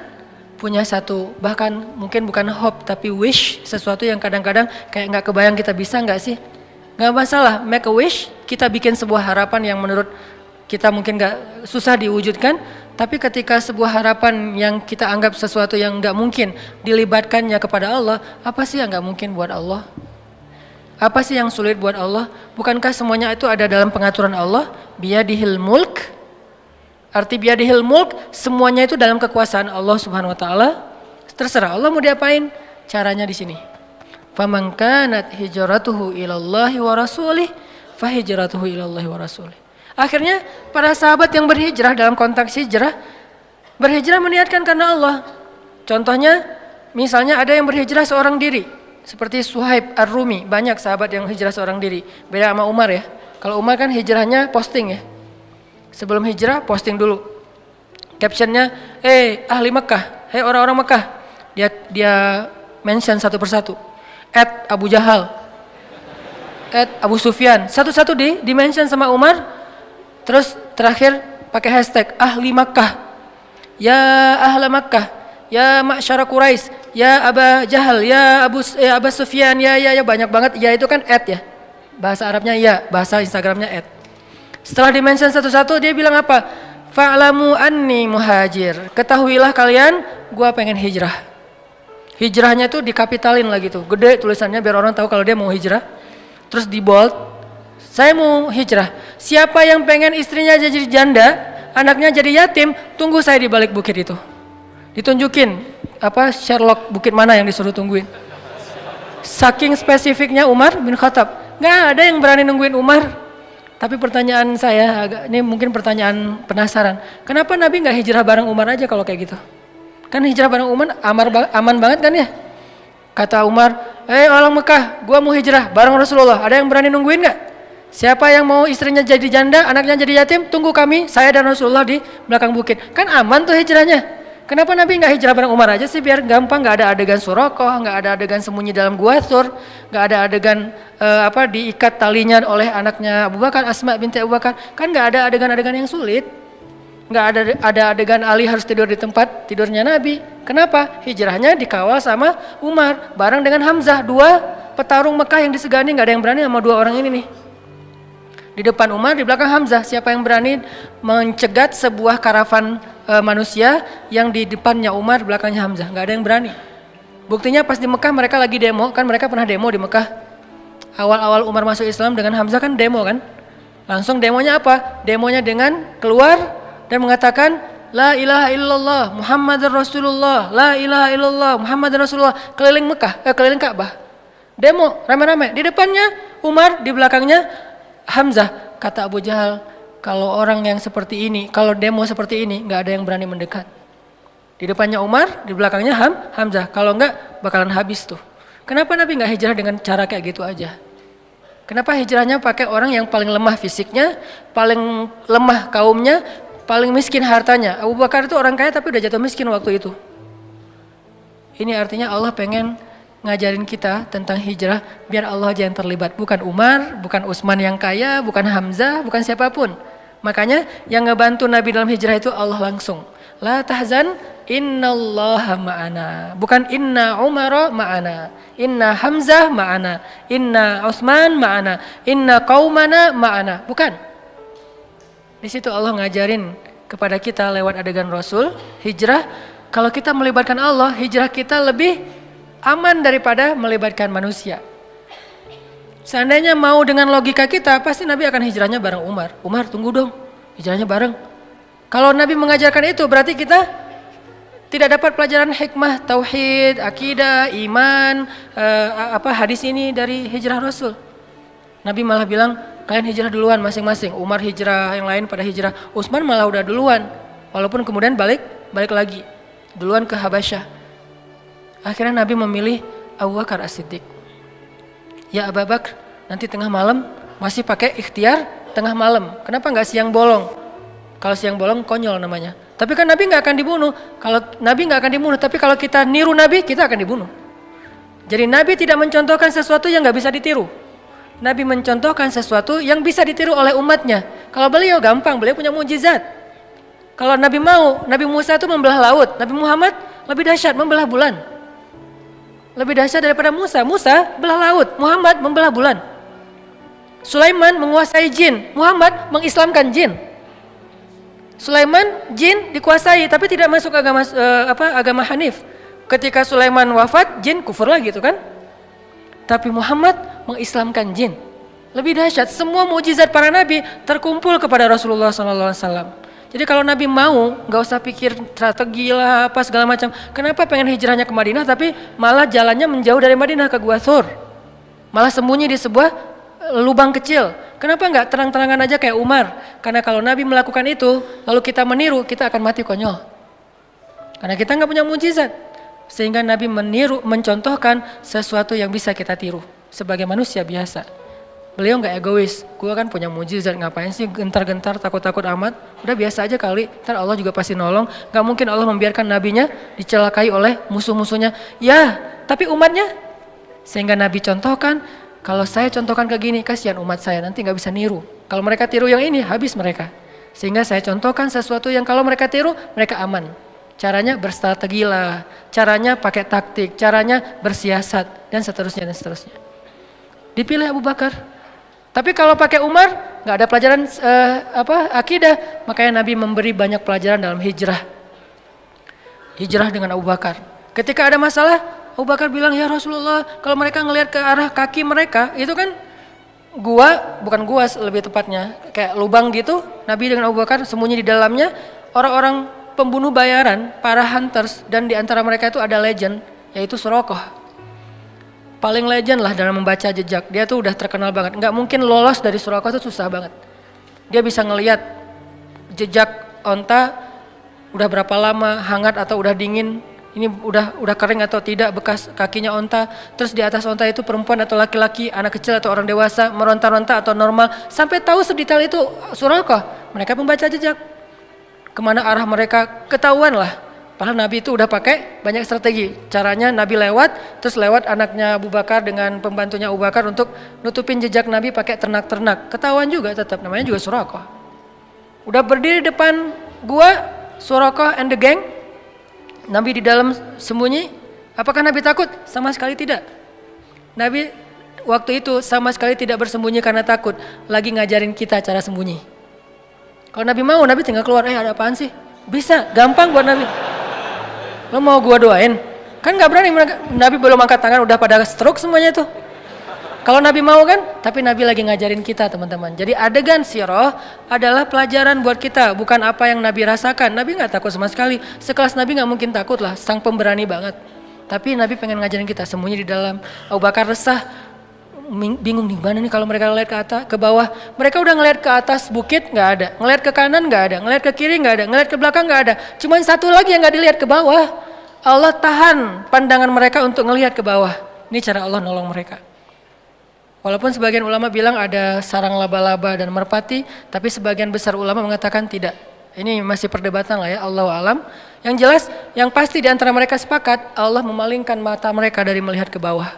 punya satu, bahkan mungkin bukan hope tapi wish, sesuatu yang kadang-kadang kayak nggak kebayang kita bisa nggak sih? Nggak masalah, make a wish, kita bikin sebuah harapan yang menurut kita mungkin gak susah diwujudkan, tapi ketika sebuah harapan yang kita anggap sesuatu yang gak mungkin dilibatkannya kepada Allah, apa sih yang gak mungkin buat Allah? Apa sih yang sulit buat Allah? Bukankah semuanya itu ada dalam pengaturan Allah? Biyadihil mulk. Arti biyadihil mulk, semuanya itu dalam kekuasaan Allah Subhanahu wa taala. Terserah Allah mau diapain, caranya di sini. Faman kanat hijratuhu ilallahi wa rasulih, fahijratuhu ilallahi wa rasulih. Akhirnya para sahabat yang berhijrah dalam konteks berhijrah meniatkan karena Allah. Contohnya misalnya ada yang berhijrah seorang diri, seperti Suhaib Ar-Rumi, banyak sahabat yang hijrah seorang diri. Beda sama Umar ya. Kalau Umar kan hijrahnya posting ya. Sebelum hijrah posting dulu. Captionnya, ahli Mekah, orang-orang Mekah. Dia mention satu persatu. @Abu Jahal, @Abu Sufyan, satu-satu di mention sama Umar. Terus terakhir pakai hashtag ahli Makkah, ya ahla Makkah, ya ma'syara Quraisy, ya Aba Jahal, ya Abu Sufyan, ya banyak banget. Ya itu kan ya, bahasa Arabnya ya, bahasa Instagramnya . Setelah dimention satu-satu dia bilang apa? Fa'lamu anni muhajir, ketahuilah kalian gua pengen hijrah. Hijrahnya tuh dikapitalin lagi tuh, gede tulisannya biar orang tahu kalau dia mau hijrah. Terus di bold, saya mau hijrah. Siapa yang pengen istrinya jadi janda, anaknya jadi yatim, tunggu saya di balik bukit itu. Ditunjukin Sherlock bukit mana yang disuruh tungguin. Saking spesifiknya Umar bin Khattab, nggak ada yang berani nungguin Umar. Tapi pertanyaan saya ini mungkin pertanyaan penasaran. Kenapa Nabi nggak hijrah bareng Umar aja kalau kayak gitu? Kan hijrah bareng Umar aman banget kan ya? Kata Umar, orang Mekah, gua mau hijrah bareng Rasulullah. Ada yang berani nungguin nggak? Siapa yang mau istrinya jadi janda, anaknya jadi yatim, tunggu kami, saya dan Rasulullah di belakang bukit. Kan aman tuh hijrahnya. Kenapa Nabi nggak hijrah bareng Umar aja sih, biar gampang, nggak ada adegan Surakoh, nggak ada adegan sembunyi dalam gua Thur, nggak ada adegan diikat talinya oleh anaknya Abu Bakar, Asma binti Abu Bakar. Kan nggak ada adegan-adegan yang sulit. Nggak ada adegan Ali harus tidur di tempat tidurnya Nabi. Kenapa? Hijrahnya dikawal sama Umar bareng dengan Hamzah, dua petarung Mekah yang disegani. Nggak ada yang berani sama dua orang ini nih. Di depan Umar, di belakang Hamzah. Siapa yang berani mencegat sebuah karavan manusia yang di depannya Umar, di belakangnya Hamzah? Nggak ada yang berani. Buktinya pas di Mekah mereka lagi demo, kan mereka pernah demo di Mekah. Awal-awal Umar masuk Islam dengan Hamzah kan demo kan. Langsung demonya apa? Demonya dengan keluar dan mengatakan La ilaha illallah Muhammadur Rasulullah, La ilaha illallah Muhammadur Rasulullah, keliling Mekah, keliling Ka'bah. Demo rame-rame. Di depannya Umar, di belakangnya Hamzah. Kata Abu Jahal, kalau orang yang seperti ini, kalau demo seperti ini, nggak ada yang berani mendekat. Di depannya Umar, di belakangnya Hamzah. Kalau nggak, bakalan habis tuh. Kenapa Nabi nggak hijrah dengan cara kayak gitu aja? Kenapa hijrahnya pakai orang yang paling lemah fisiknya, paling lemah kaumnya, paling miskin hartanya? Abu Bakar itu orang kaya tapi udah jatuh miskin waktu itu. Ini artinya Allah pengen ngajarin kita tentang hijrah biar Allah aja yang terlibat, bukan Umar, bukan Utsman yang kaya, bukan Hamzah, bukan siapapun. Makanya yang ngebantu Nabi dalam hijrah itu Allah langsung. La tahzan innallaha ma'ana. Bukan inna Umara ma'ana, inna Hamzah ma'ana, inna Utsman ma'ana, inna qaumana ma'ana. Bukan. Di situ Allah ngajarin kepada kita lewat adegan Rasul, hijrah. Kalau kita melibatkan Allah, hijrah kita lebih aman daripada melibatkan manusia. Seandainya mau dengan logika kita, pasti Nabi akan hijrahnya bareng Umar. Umar tunggu dong, hijrahnya bareng. Kalau Nabi mengajarkan itu, berarti kita tidak dapat pelajaran hikmah, tauhid, akidah, iman, hadis ini dari hijrah Rasul. Nabi malah bilang, kalian hijrah duluan masing-masing. Umar hijrah, yang lain pada hijrah. Utsman malah udah duluan, walaupun kemudian balik lagi, duluan ke Habasyah. Akhirnya Nabi memilih Abu Bakar As-Siddiq. Ya Abu Bakar, nanti tengah malam masih pakai ikhtiar tengah malam. Kenapa nggak siang bolong? Kalau siang bolong konyol namanya. Tapi kan Nabi nggak akan dibunuh. Kalau Nabi nggak akan dibunuh, tapi kalau kita niru Nabi, kita akan dibunuh. Jadi Nabi tidak mencontohkan sesuatu yang nggak bisa ditiru. Nabi mencontohkan sesuatu yang bisa ditiru oleh umatnya. Kalau beliau gampang, beliau punya mukjizat. Kalau Nabi mau, Nabi Musa itu membelah laut. Nabi Muhammad lebih dahsyat, membelah bulan. Lebih dahsyat daripada Musa. Musa belah laut, Muhammad membelah bulan. Sulaiman menguasai jin, Muhammad mengislamkan jin. Sulaiman jin dikuasai tapi tidak masuk agama Hanif. Ketika Sulaiman wafat, jin kufur lagi itu kan. Tapi Muhammad mengislamkan jin. Lebih dahsyat, semua mukjizat para nabi terkumpul kepada Rasulullah SAW. Jadi kalau Nabi mau, nggak usah pikir strategi lah apa segala macam. Kenapa pengen hijrahnya ke Madinah tapi malah jalannya menjauh dari Madinah ke Gua Thur? Malah sembunyi di sebuah lubang kecil. Kenapa nggak terang-terangan aja kayak Umar? Karena kalau Nabi melakukan itu, lalu kita meniru, kita akan mati konyol. Karena kita nggak punya mukjizat. Sehingga Nabi mencontohkan sesuatu yang bisa kita tiru sebagai manusia biasa. Beliau nggak egois, gue kan punya mujizat, ngapain sih gentar-gentar takut-takut amat, udah biasa aja kali, ntar Allah juga pasti nolong. Gak mungkin Allah membiarkan nabinya dicelakai oleh musuh-musuhnya. Ya, tapi umatnya, sehingga Nabi contohkan, kalau saya contohkan ke gini, kasihan umat saya, nanti gak bisa niru. Kalau mereka tiru yang ini, habis mereka. Sehingga saya contohkan sesuatu yang kalau mereka tiru, mereka aman. Caranya berstrategi lah, caranya pakai taktik, caranya bersiasat, dan seterusnya dan seterusnya. Dipilih Abu Bakar. Tapi kalau pakai Umar, nggak ada pelajaran akidah, makanya Nabi memberi banyak pelajaran dalam hijrah. Hijrah dengan Abu Bakar. Ketika ada masalah, Abu Bakar bilang, ya Rasulullah, kalau mereka ngelihat ke arah kaki mereka, itu kan bukan gua lebih tepatnya, kayak lubang gitu. Nabi dengan Abu Bakar sembunyi di dalamnya, orang-orang pembunuh bayaran, para hunters, dan di antara mereka itu ada legend, yaitu Suraqah. Paling legend lah dalam membaca jejak, dia tuh udah terkenal banget, nggak mungkin lolos dari Suraqah itu susah banget. Dia bisa ngelihat jejak onta udah berapa lama, hangat atau udah dingin, ini udah kering atau tidak bekas kakinya onta, terus di atas onta itu perempuan atau laki-laki, anak kecil atau orang dewasa, meronta-ronta atau normal, sampai tahu sedetail itu Suraqah. Mereka membaca jejak, kemana arah mereka ketahuan lah. Padahal Nabi itu udah pakai banyak strategi. Caranya Nabi terus lewat anaknya Abu Bakar dengan pembantunya Abu Bakar untuk nutupin jejak Nabi pakai ternak-ternak. Ketahuan juga tetap, namanya juga Suraqah. Udah berdiri depan gua, Suraqah and the gang. Nabi di dalam sembunyi. Apakah Nabi takut? Sama sekali tidak. Nabi waktu itu sama sekali tidak bersembunyi karena takut. Lagi ngajarin kita cara sembunyi. Kalau Nabi mau, Nabi tinggal keluar. Ada apaan sih? Bisa, gampang buat Nabi. Lo mau gua doain? Kan gak berani mereka. Nabi belum angkat tangan udah pada stroke semuanya tuh. Kalau Nabi mau kan, tapi Nabi lagi ngajarin kita teman-teman. Jadi adegan sirah adalah pelajaran buat kita, bukan apa yang Nabi rasakan. Nabi gak takut sama sekali. Sekelas Nabi gak mungkin takut lah, sang pemberani banget. Tapi Nabi pengen ngajarin kita, sembunyi di dalam. Abu Bakar resah, bingung nih mana nih kalau mereka ngeliat ke atas, ke bawah. Mereka udah ngeliat ke atas bukit nggak ada, ngeliat ke kanan nggak ada, ngeliat ke kiri nggak ada, ngeliat ke belakang nggak ada. Cuman satu lagi yang nggak dilihat ke bawah. Allah tahan pandangan mereka untuk ngelihat ke bawah. Ini cara Allah nolong mereka. Walaupun sebagian ulama bilang ada sarang laba-laba dan merpati, tapi sebagian besar ulama mengatakan tidak. Ini masih perdebatan lah ya, Allahu alam. Yang jelas, yang pasti di antara mereka sepakat, Allah memalingkan mata mereka dari melihat ke bawah.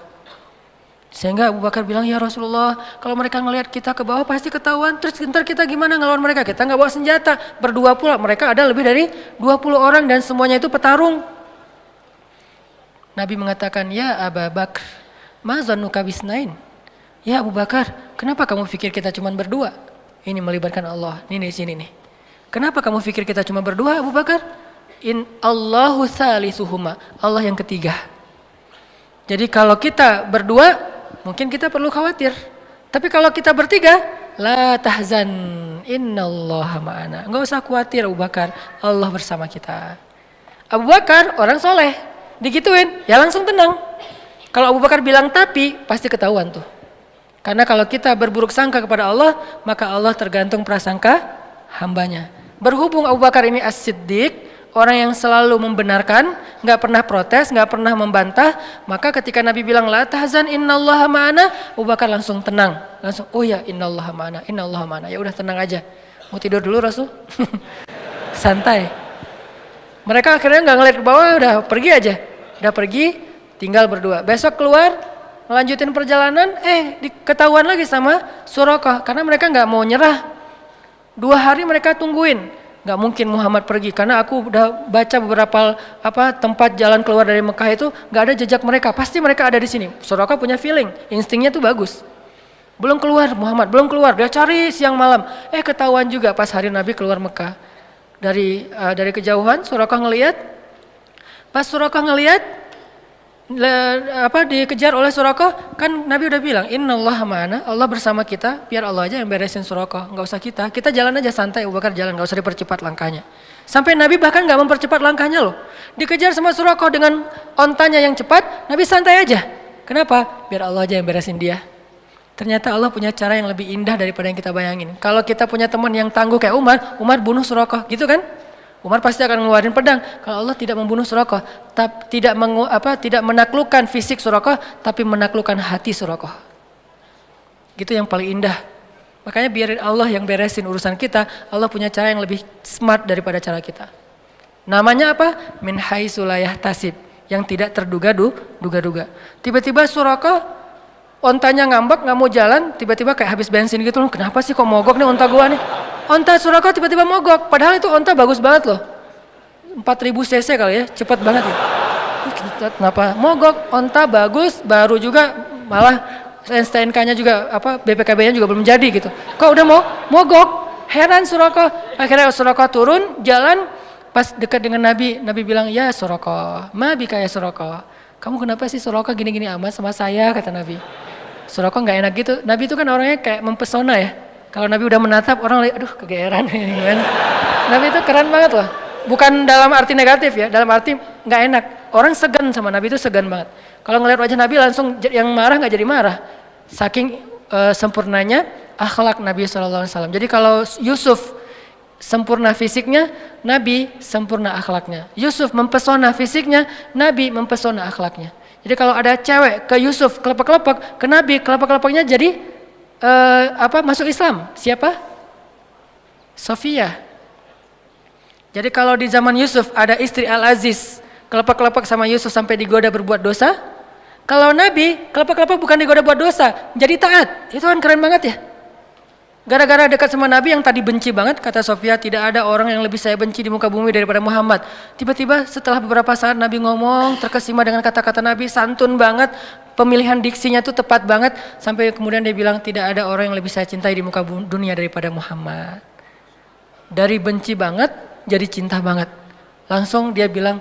Sehingga Abu Bakar bilang, ya Rasulullah, kalau mereka ngelihat kita ke bawah pasti ketahuan, terus ntar kita gimana ngelawan mereka? Kita nggak bawa senjata, berdua pula, mereka ada lebih dari 20 orang dan semuanya itu petarung. Nabi mengatakan, ya Abu Bakar, ma zannuka bisnain? Ya Abu Bakar, kenapa kamu pikir kita cuma berdua? Ini melibatkan Allah, ini di sini nih. Kenapa kamu pikir kita cuma berdua Abu Bakar? In Allahu salisuhuma, Allah yang ketiga. Jadi kalau kita berdua, mungkin kita perlu khawatir. Tapi kalau kita bertiga, la tahzan, innallaha ma'ana. Enggak usah khawatir Abu Bakar, Allah bersama kita. Abu Bakar orang soleh, digituin, ya langsung tenang. Kalau Abu Bakar bilang tapi, pasti ketahuan tuh. Karena kalau kita berburuk sangka kepada Allah, maka Allah tergantung prasangka hambanya. Berhubung Abu Bakar ini as-siddiq, orang yang selalu membenarkan, nggak pernah protes, nggak pernah membantah, maka ketika Nabi bilang la tahzan innallaha ma'ana, Abu Bakar langsung tenang, langsung oh ya innallaha ma'ana, ya udah tenang aja. Mau tidur dulu Rasul? Santai. Mereka akhirnya nggak ngeliat ke bawah, udah pergi aja, udah pergi, tinggal berdua. Besok keluar, melanjutin perjalanan, ketahuan lagi sama Suraqah, karena mereka nggak mau nyerah. 2 hari mereka tungguin. Gak mungkin Muhammad pergi karena aku udah baca beberapa tempat jalan keluar dari Mekah itu gak ada jejak mereka, pasti mereka ada di sini. Suraqah punya feeling, instingnya tuh bagus. Belum keluar Muhammad, belum keluar, dia cari siang malam. Ketahuan juga pas hari Nabi keluar Mekah. Dari kejauhan Suraqah ngelihat, pas Suraqah ngelihat dikejar oleh Suraqah, kan Nabi udah bilang innallaha ma'ana, Allah bersama kita, biar Allah aja yang beresin Suraqah, nggak usah kita jalan aja santai. Abu Bakar jalan, nggak usah dipercepat langkahnya. Sampai Nabi bahkan nggak mempercepat langkahnya loh, dikejar sama Suraqah dengan ontanya yang cepat, Nabi santai aja. Kenapa? Biar Allah aja yang beresin dia. Ternyata Allah punya cara yang lebih indah daripada yang kita bayangin. Kalau kita punya teman yang tangguh kayak Umar bunuh Suraqah gitu kan, Umar pasti akan ngeluarin pedang. Kalau Allah tidak membunuh Suraqah, tidak menaklukkan fisik Suraqah, tapi menaklukkan hati Suraqah. Gitu yang paling indah. Makanya biarin Allah yang beresin urusan kita. Allah punya cara yang lebih smart daripada cara kita. Namanya apa? Min haitsu la yahtasib, yang tidak terduga-duga. Tiba-tiba Suraqah ontanya ngambek, nggak mau jalan, tiba-tiba kayak habis bensin gitu loh. Kenapa sih kok mogok nih onta gua nih? Onta Suraqah tiba-tiba mogok, padahal itu onta bagus banget loh. 4000 cc kali ya, cepet banget ya. Kenapa mogok? Onta bagus, baru juga, malah STNK-nya juga BPKB-nya juga belum jadi gitu. Kok udah mau mogok? Heran Suraqah. Akhirnya Suraqah turun, jalan, pas dekat dengan Nabi bilang, ya Suraqah, ma bika ya Suraqah. Kamu kenapa sih Suraqah gini-gini amat sama saya, kata Nabi. Suraqah nggak enak gitu. Nabi itu kan orangnya kayak mempesona ya. Kalau Nabi udah menatap, orang lagi, aduh kegeeran. Nabi itu keren banget loh. Bukan dalam arti negatif ya, dalam arti nggak enak. Orang segan sama Nabi itu segan banget. Kalau ngeliat wajah Nabi langsung yang marah nggak jadi marah. Saking sempurnanya akhlak Nabi SAW. Jadi kalau Yusuf sempurna fisiknya, Nabi sempurna akhlaknya. Yusuf mempesona fisiknya, Nabi mempesona akhlaknya. Jadi kalau ada cewek ke Yusuf kelepek-kelepek, ke Nabi kelepek-kelepeknya jadi masuk Islam. Siapa? Sofia. Jadi kalau di zaman Yusuf ada istri Al-Aziz kelepek-kelepek sama Yusuf sampai digoda berbuat dosa, kalau Nabi kelepek-kelepek bukan digoda buat dosa, jadi taat. Itu kan keren banget ya. Gara-gara dekat sama Nabi yang tadi benci banget, kata Sofia, tidak ada orang yang lebih saya benci di muka bumi daripada Muhammad. Tiba-tiba setelah beberapa saat Nabi ngomong, terkesima dengan kata-kata Nabi, santun banget, pemilihan diksinya tuh tepat banget, sampai kemudian dia bilang, tidak ada orang yang lebih saya cintai di muka dunia daripada Muhammad. Dari benci banget, jadi cinta banget. Langsung dia bilang,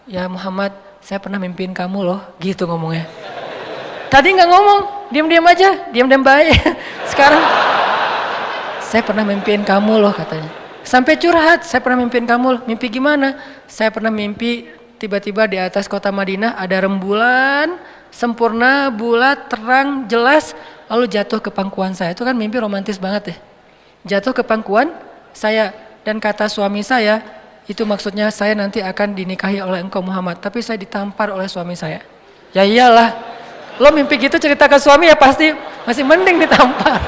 ya Muhammad, saya pernah mimpiin kamu loh, gitu ngomongnya. Tadi nggak ngomong, diam-diam aja, diam-diam baik. Sekarang, saya pernah mimpiin kamu loh katanya. Sampai curhat, saya pernah mimpiin kamu loh. Mimpi gimana? Saya pernah mimpi tiba-tiba di atas kota Madinah ada rembulan, sempurna, bulat, terang, jelas, lalu jatuh ke pangkuan saya. Itu kan mimpi romantis banget ya. Jatuh ke pangkuan saya, dan kata suami saya, itu maksudnya saya nanti akan dinikahi oleh engkau Muhammad, tapi saya ditampar oleh suami saya. Ya iyalah, lo mimpi gitu cerita ke suami ya pasti masih mending ditampar.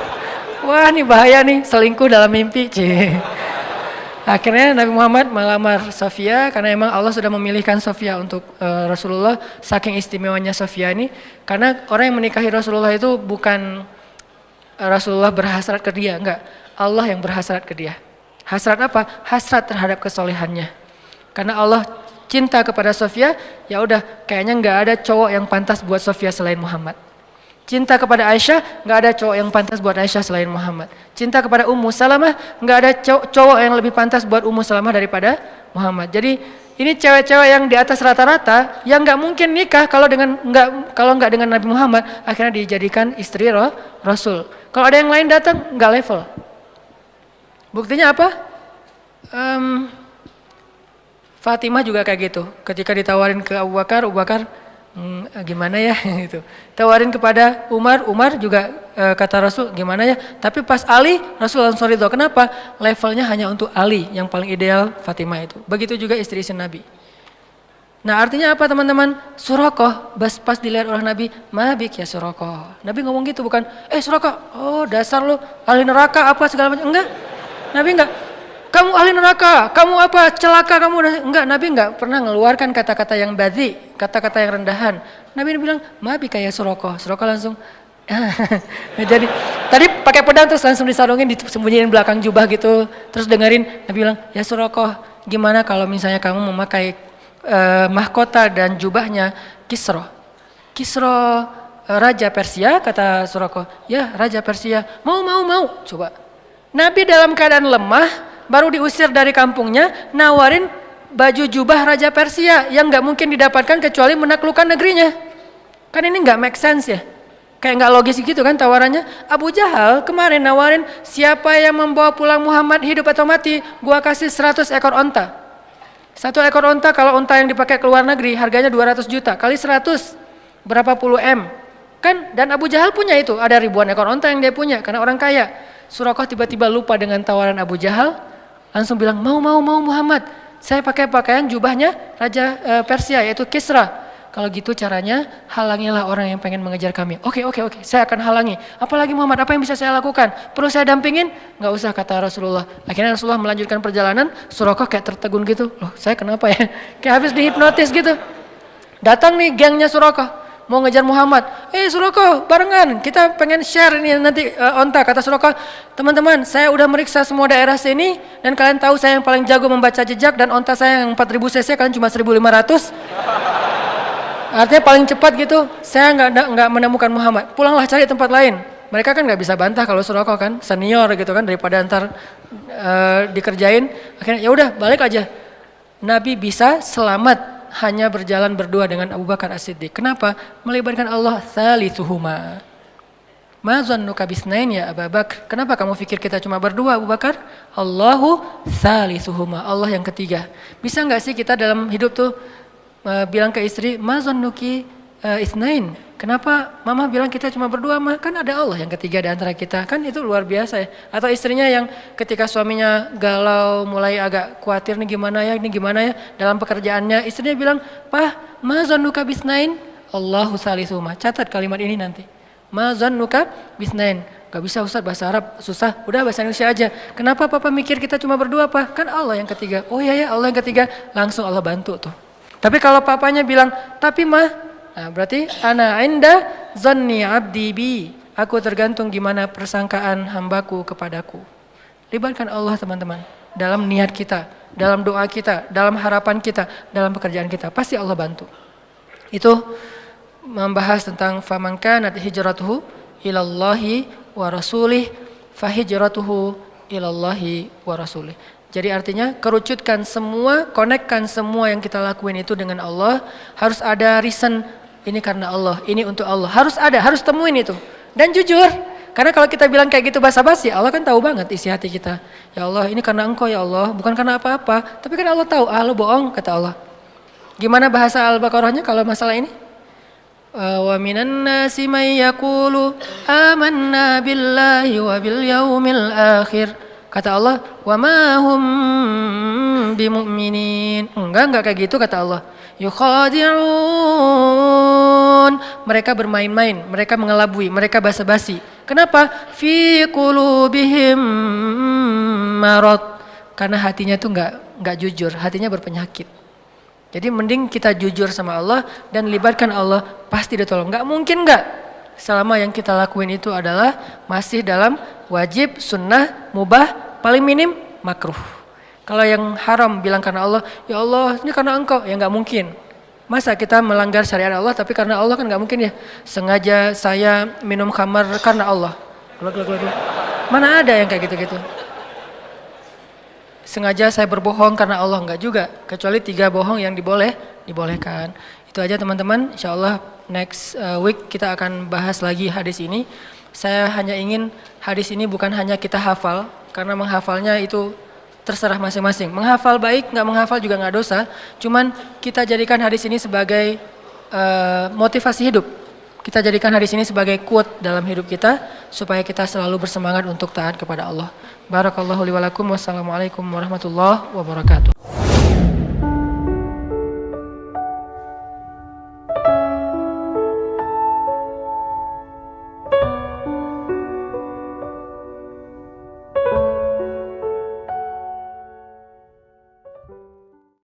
Wah ini bahaya nih, selingkuh dalam mimpi. Akhirnya Nabi Muhammad melamar Sofia karena emang Allah sudah memilihkan Sofia untuk Rasulullah. Saking istimewanya Sofia ini, karena orang yang menikahi Rasulullah itu bukan Rasulullah berhasrat ke dia, enggak. Allah yang berhasrat ke dia. Hasrat apa? Hasrat terhadap kesolehannya. Karena Allah cinta kepada Sofia, ya udah kayaknya enggak ada cowok yang pantas buat Sofia selain Muhammad. Cinta kepada Aisyah, nggak ada cowok yang pantas buat Aisyah selain Muhammad. Cinta kepada Ummu Salamah, nggak ada cowok yang lebih pantas buat Ummu Salamah daripada Muhammad. Jadi ini cewek-cewek yang di atas rata-rata yang nggak mungkin nikah kalau nggak dengan Nabi Muhammad, akhirnya dijadikan istri Rasul. Kalau ada yang lain datang nggak level. Buktinya apa? Fatimah juga kayak gitu. Ketika ditawarin ke Abu Bakar, gimana ya gitu. Tawarin kepada Umar juga kata Rasul gimana ya. Tapi pas Ali, Rasul langsung ridho. Kenapa? Levelnya hanya untuk Ali, yang paling ideal Fatimah itu. Begitu juga istri-istri Nabi. Nah artinya apa teman-teman? Surakoh, pas dilihat orang Nabi, mabik ya Surakoh. Nabi ngomong gitu bukan, Surakoh, oh dasar lu ahli neraka apa segala macam. Enggak, Nabi enggak. Kamu ahli neraka, kamu apa, celaka kamu. Enggak, Nabi enggak pernah ngeluarkan kata-kata yang badhi, kata-kata yang rendahan. Nabi bilang, mabi kayak Surakoh. Surakoh langsung, jadi tadi pakai pedang terus langsung disarungin, disembunyiin belakang jubah gitu. Terus dengerin, Nabi bilang, ya Surakoh, gimana kalau misalnya kamu memakai mahkota dan jubahnya Kisra. Kisra Raja Persia, kata Surakoh. Ya, Raja Persia, mau. Coba. Nabi dalam keadaan lemah, baru diusir dari kampungnya, nawarin baju jubah Raja Persia yang nggak mungkin didapatkan kecuali menaklukkan negerinya. Kan ini nggak make sense ya? Kayak nggak logis gitu kan tawarannya. Abu Jahal kemarin nawarin, siapa yang membawa pulang Muhammad hidup atau mati, gua kasih 100 ekor onta. 1 ekor onta kalau onta yang dipakai ke luar negeri harganya 200 juta, kali 100 berapa puluh M. Kan, dan Abu Jahal punya itu, ada ribuan ekor onta yang dia punya karena orang kaya. Surakoh tiba-tiba lupa dengan tawaran Abu Jahal, langsung bilang, mau Muhammad, saya pakai pakaian jubahnya Raja Persia yaitu Kisra. Kalau gitu caranya halangilah orang yang pengen mengejar kami. Oke, saya akan halangi. Apalagi Muhammad, apa yang bisa saya lakukan? Perlu saya dampingin? Nggak usah, kata Rasulullah. Akhirnya Rasulullah melanjutkan perjalanan, Surakoh kayak tertegun gitu. Loh, saya kenapa ya? Kayak habis dihipnotis gitu. Datang nih gengnya Surakoh, mau ngejar Muhammad. Surakoh, barengan, kita pengen share ini nanti onta. Kata Surakoh, teman-teman, saya udah meriksa semua daerah sini dan kalian tahu saya yang paling jago membaca jejak dan onta saya yang 4000 cc, kalian cuma 1500. Artinya paling cepat gitu. Saya nggak menemukan Muhammad. Pulanglah cari tempat lain. Mereka kan nggak bisa bantah kalau Surakoh kan senior gitu kan, daripada ntar dikerjain. Akhirnya ya udah balik aja. Nabi bisa selamat hanya berjalan berdua dengan Abu Bakar As-Siddiq. Kenapa? Melibatkan Allah thalithuhuma. Ma zannuka bisnain ya Abu Bakar. Kenapa kamu pikir kita cuma berdua Abu Bakar? Allahu thalithuhuma. Allah yang ketiga. Bisa nggak sih kita dalam hidup tuh bilang ke istri, ma zannuki isnain. Kenapa mama bilang kita cuma berdua? Mah kan ada Allah yang ketiga di antara kita. Kan itu luar biasa ya. Atau istrinya yang ketika suaminya galau, mulai agak khawatir nih gimana ya dalam pekerjaannya, istrinya bilang, "Pah, ma zannuka bisnain?" Allahu salisuhuma. Catat kalimat ini nanti. Ma zannuka bisnain. Gak bisa Ustaz, bahasa Arab susah. Udah bahasa Indonesia aja. Kenapa papa mikir kita cuma berdua, Pak? Kan Allah yang ketiga. Oh iya ya, Allah yang ketiga. Langsung Allah bantu tuh. Tapi kalau papanya bilang, tapi mah, nah berarti ana inda zanni abdi bi. Aku tergantung gimana persangkaan hambaku kepadaku. Libatkan Allah teman-teman. Dalam niat kita, dalam doa kita, dalam harapan kita, dalam pekerjaan kita. Pasti Allah bantu. Itu membahas tentang faman kanat hijratuhu ilallahi wa rasulih fahijratuhu ilallahi wa rasulih. Jadi artinya kerucutkan semua, konekkan semua yang kita lakuin itu dengan Allah. Harus ada reason, ini karena Allah, ini untuk Allah. Harus ada, harus temuin itu. Dan jujur, karena kalau kita bilang kayak gitu basa-basi, Allah kan tahu banget isi hati kita. Ya Allah, ini karena Engkau ya Allah, bukan karena apa-apa. Tapi kan Allah tahu, lu bohong, kata Allah. Gimana bahasa Al-Baqarahnya kalau masalah ini? Wa minan nasi may yaqulu amanna billahi wa bil yaumil akhir. Kata Allah, wa ma hum bimu'minin. Enggak kayak gitu kata Allah. Yukhadi'un. Mereka bermain-main, mereka mengelabui, mereka basa-basi. Kenapa? Fi qulubihim marad. karena hatinya tuh nggak jujur, hatinya berpenyakit. Jadi mending kita jujur sama Allah dan libatkan Allah, pasti ditolong. Nggak mungkin nggak, selama yang kita lakuin itu adalah masih dalam wajib, sunnah, mubah, paling minim makruh. Kalau yang haram bilang karena Allah, ya Allah ini karena engkau, ya nggak mungkin. Masa kita melanggar syariat Allah tapi karena Allah, kan nggak mungkin ya. Sengaja saya minum khamar karena Allah. Mana ada yang kayak gitu-gitu. Sengaja saya berbohong karena Allah, enggak juga. Kecuali 3 bohong yang dibolehkan. Itu aja teman-teman. Insyaallah next week kita akan bahas lagi hadis ini. Saya hanya ingin hadis ini bukan hanya kita hafal, karena menghafalnya itu terserah masing-masing. Menghafal baik, nggak menghafal juga nggak dosa. Cuman kita jadikan hadis ini sebagai motivasi hidup. Kita jadikan hadis ini sebagai quote dalam hidup kita supaya kita selalu bersemangat untuk taat kepada Allah. Barakallahu li wa lakum. Wassalamualaikum warahmatullahi wabarakatuh.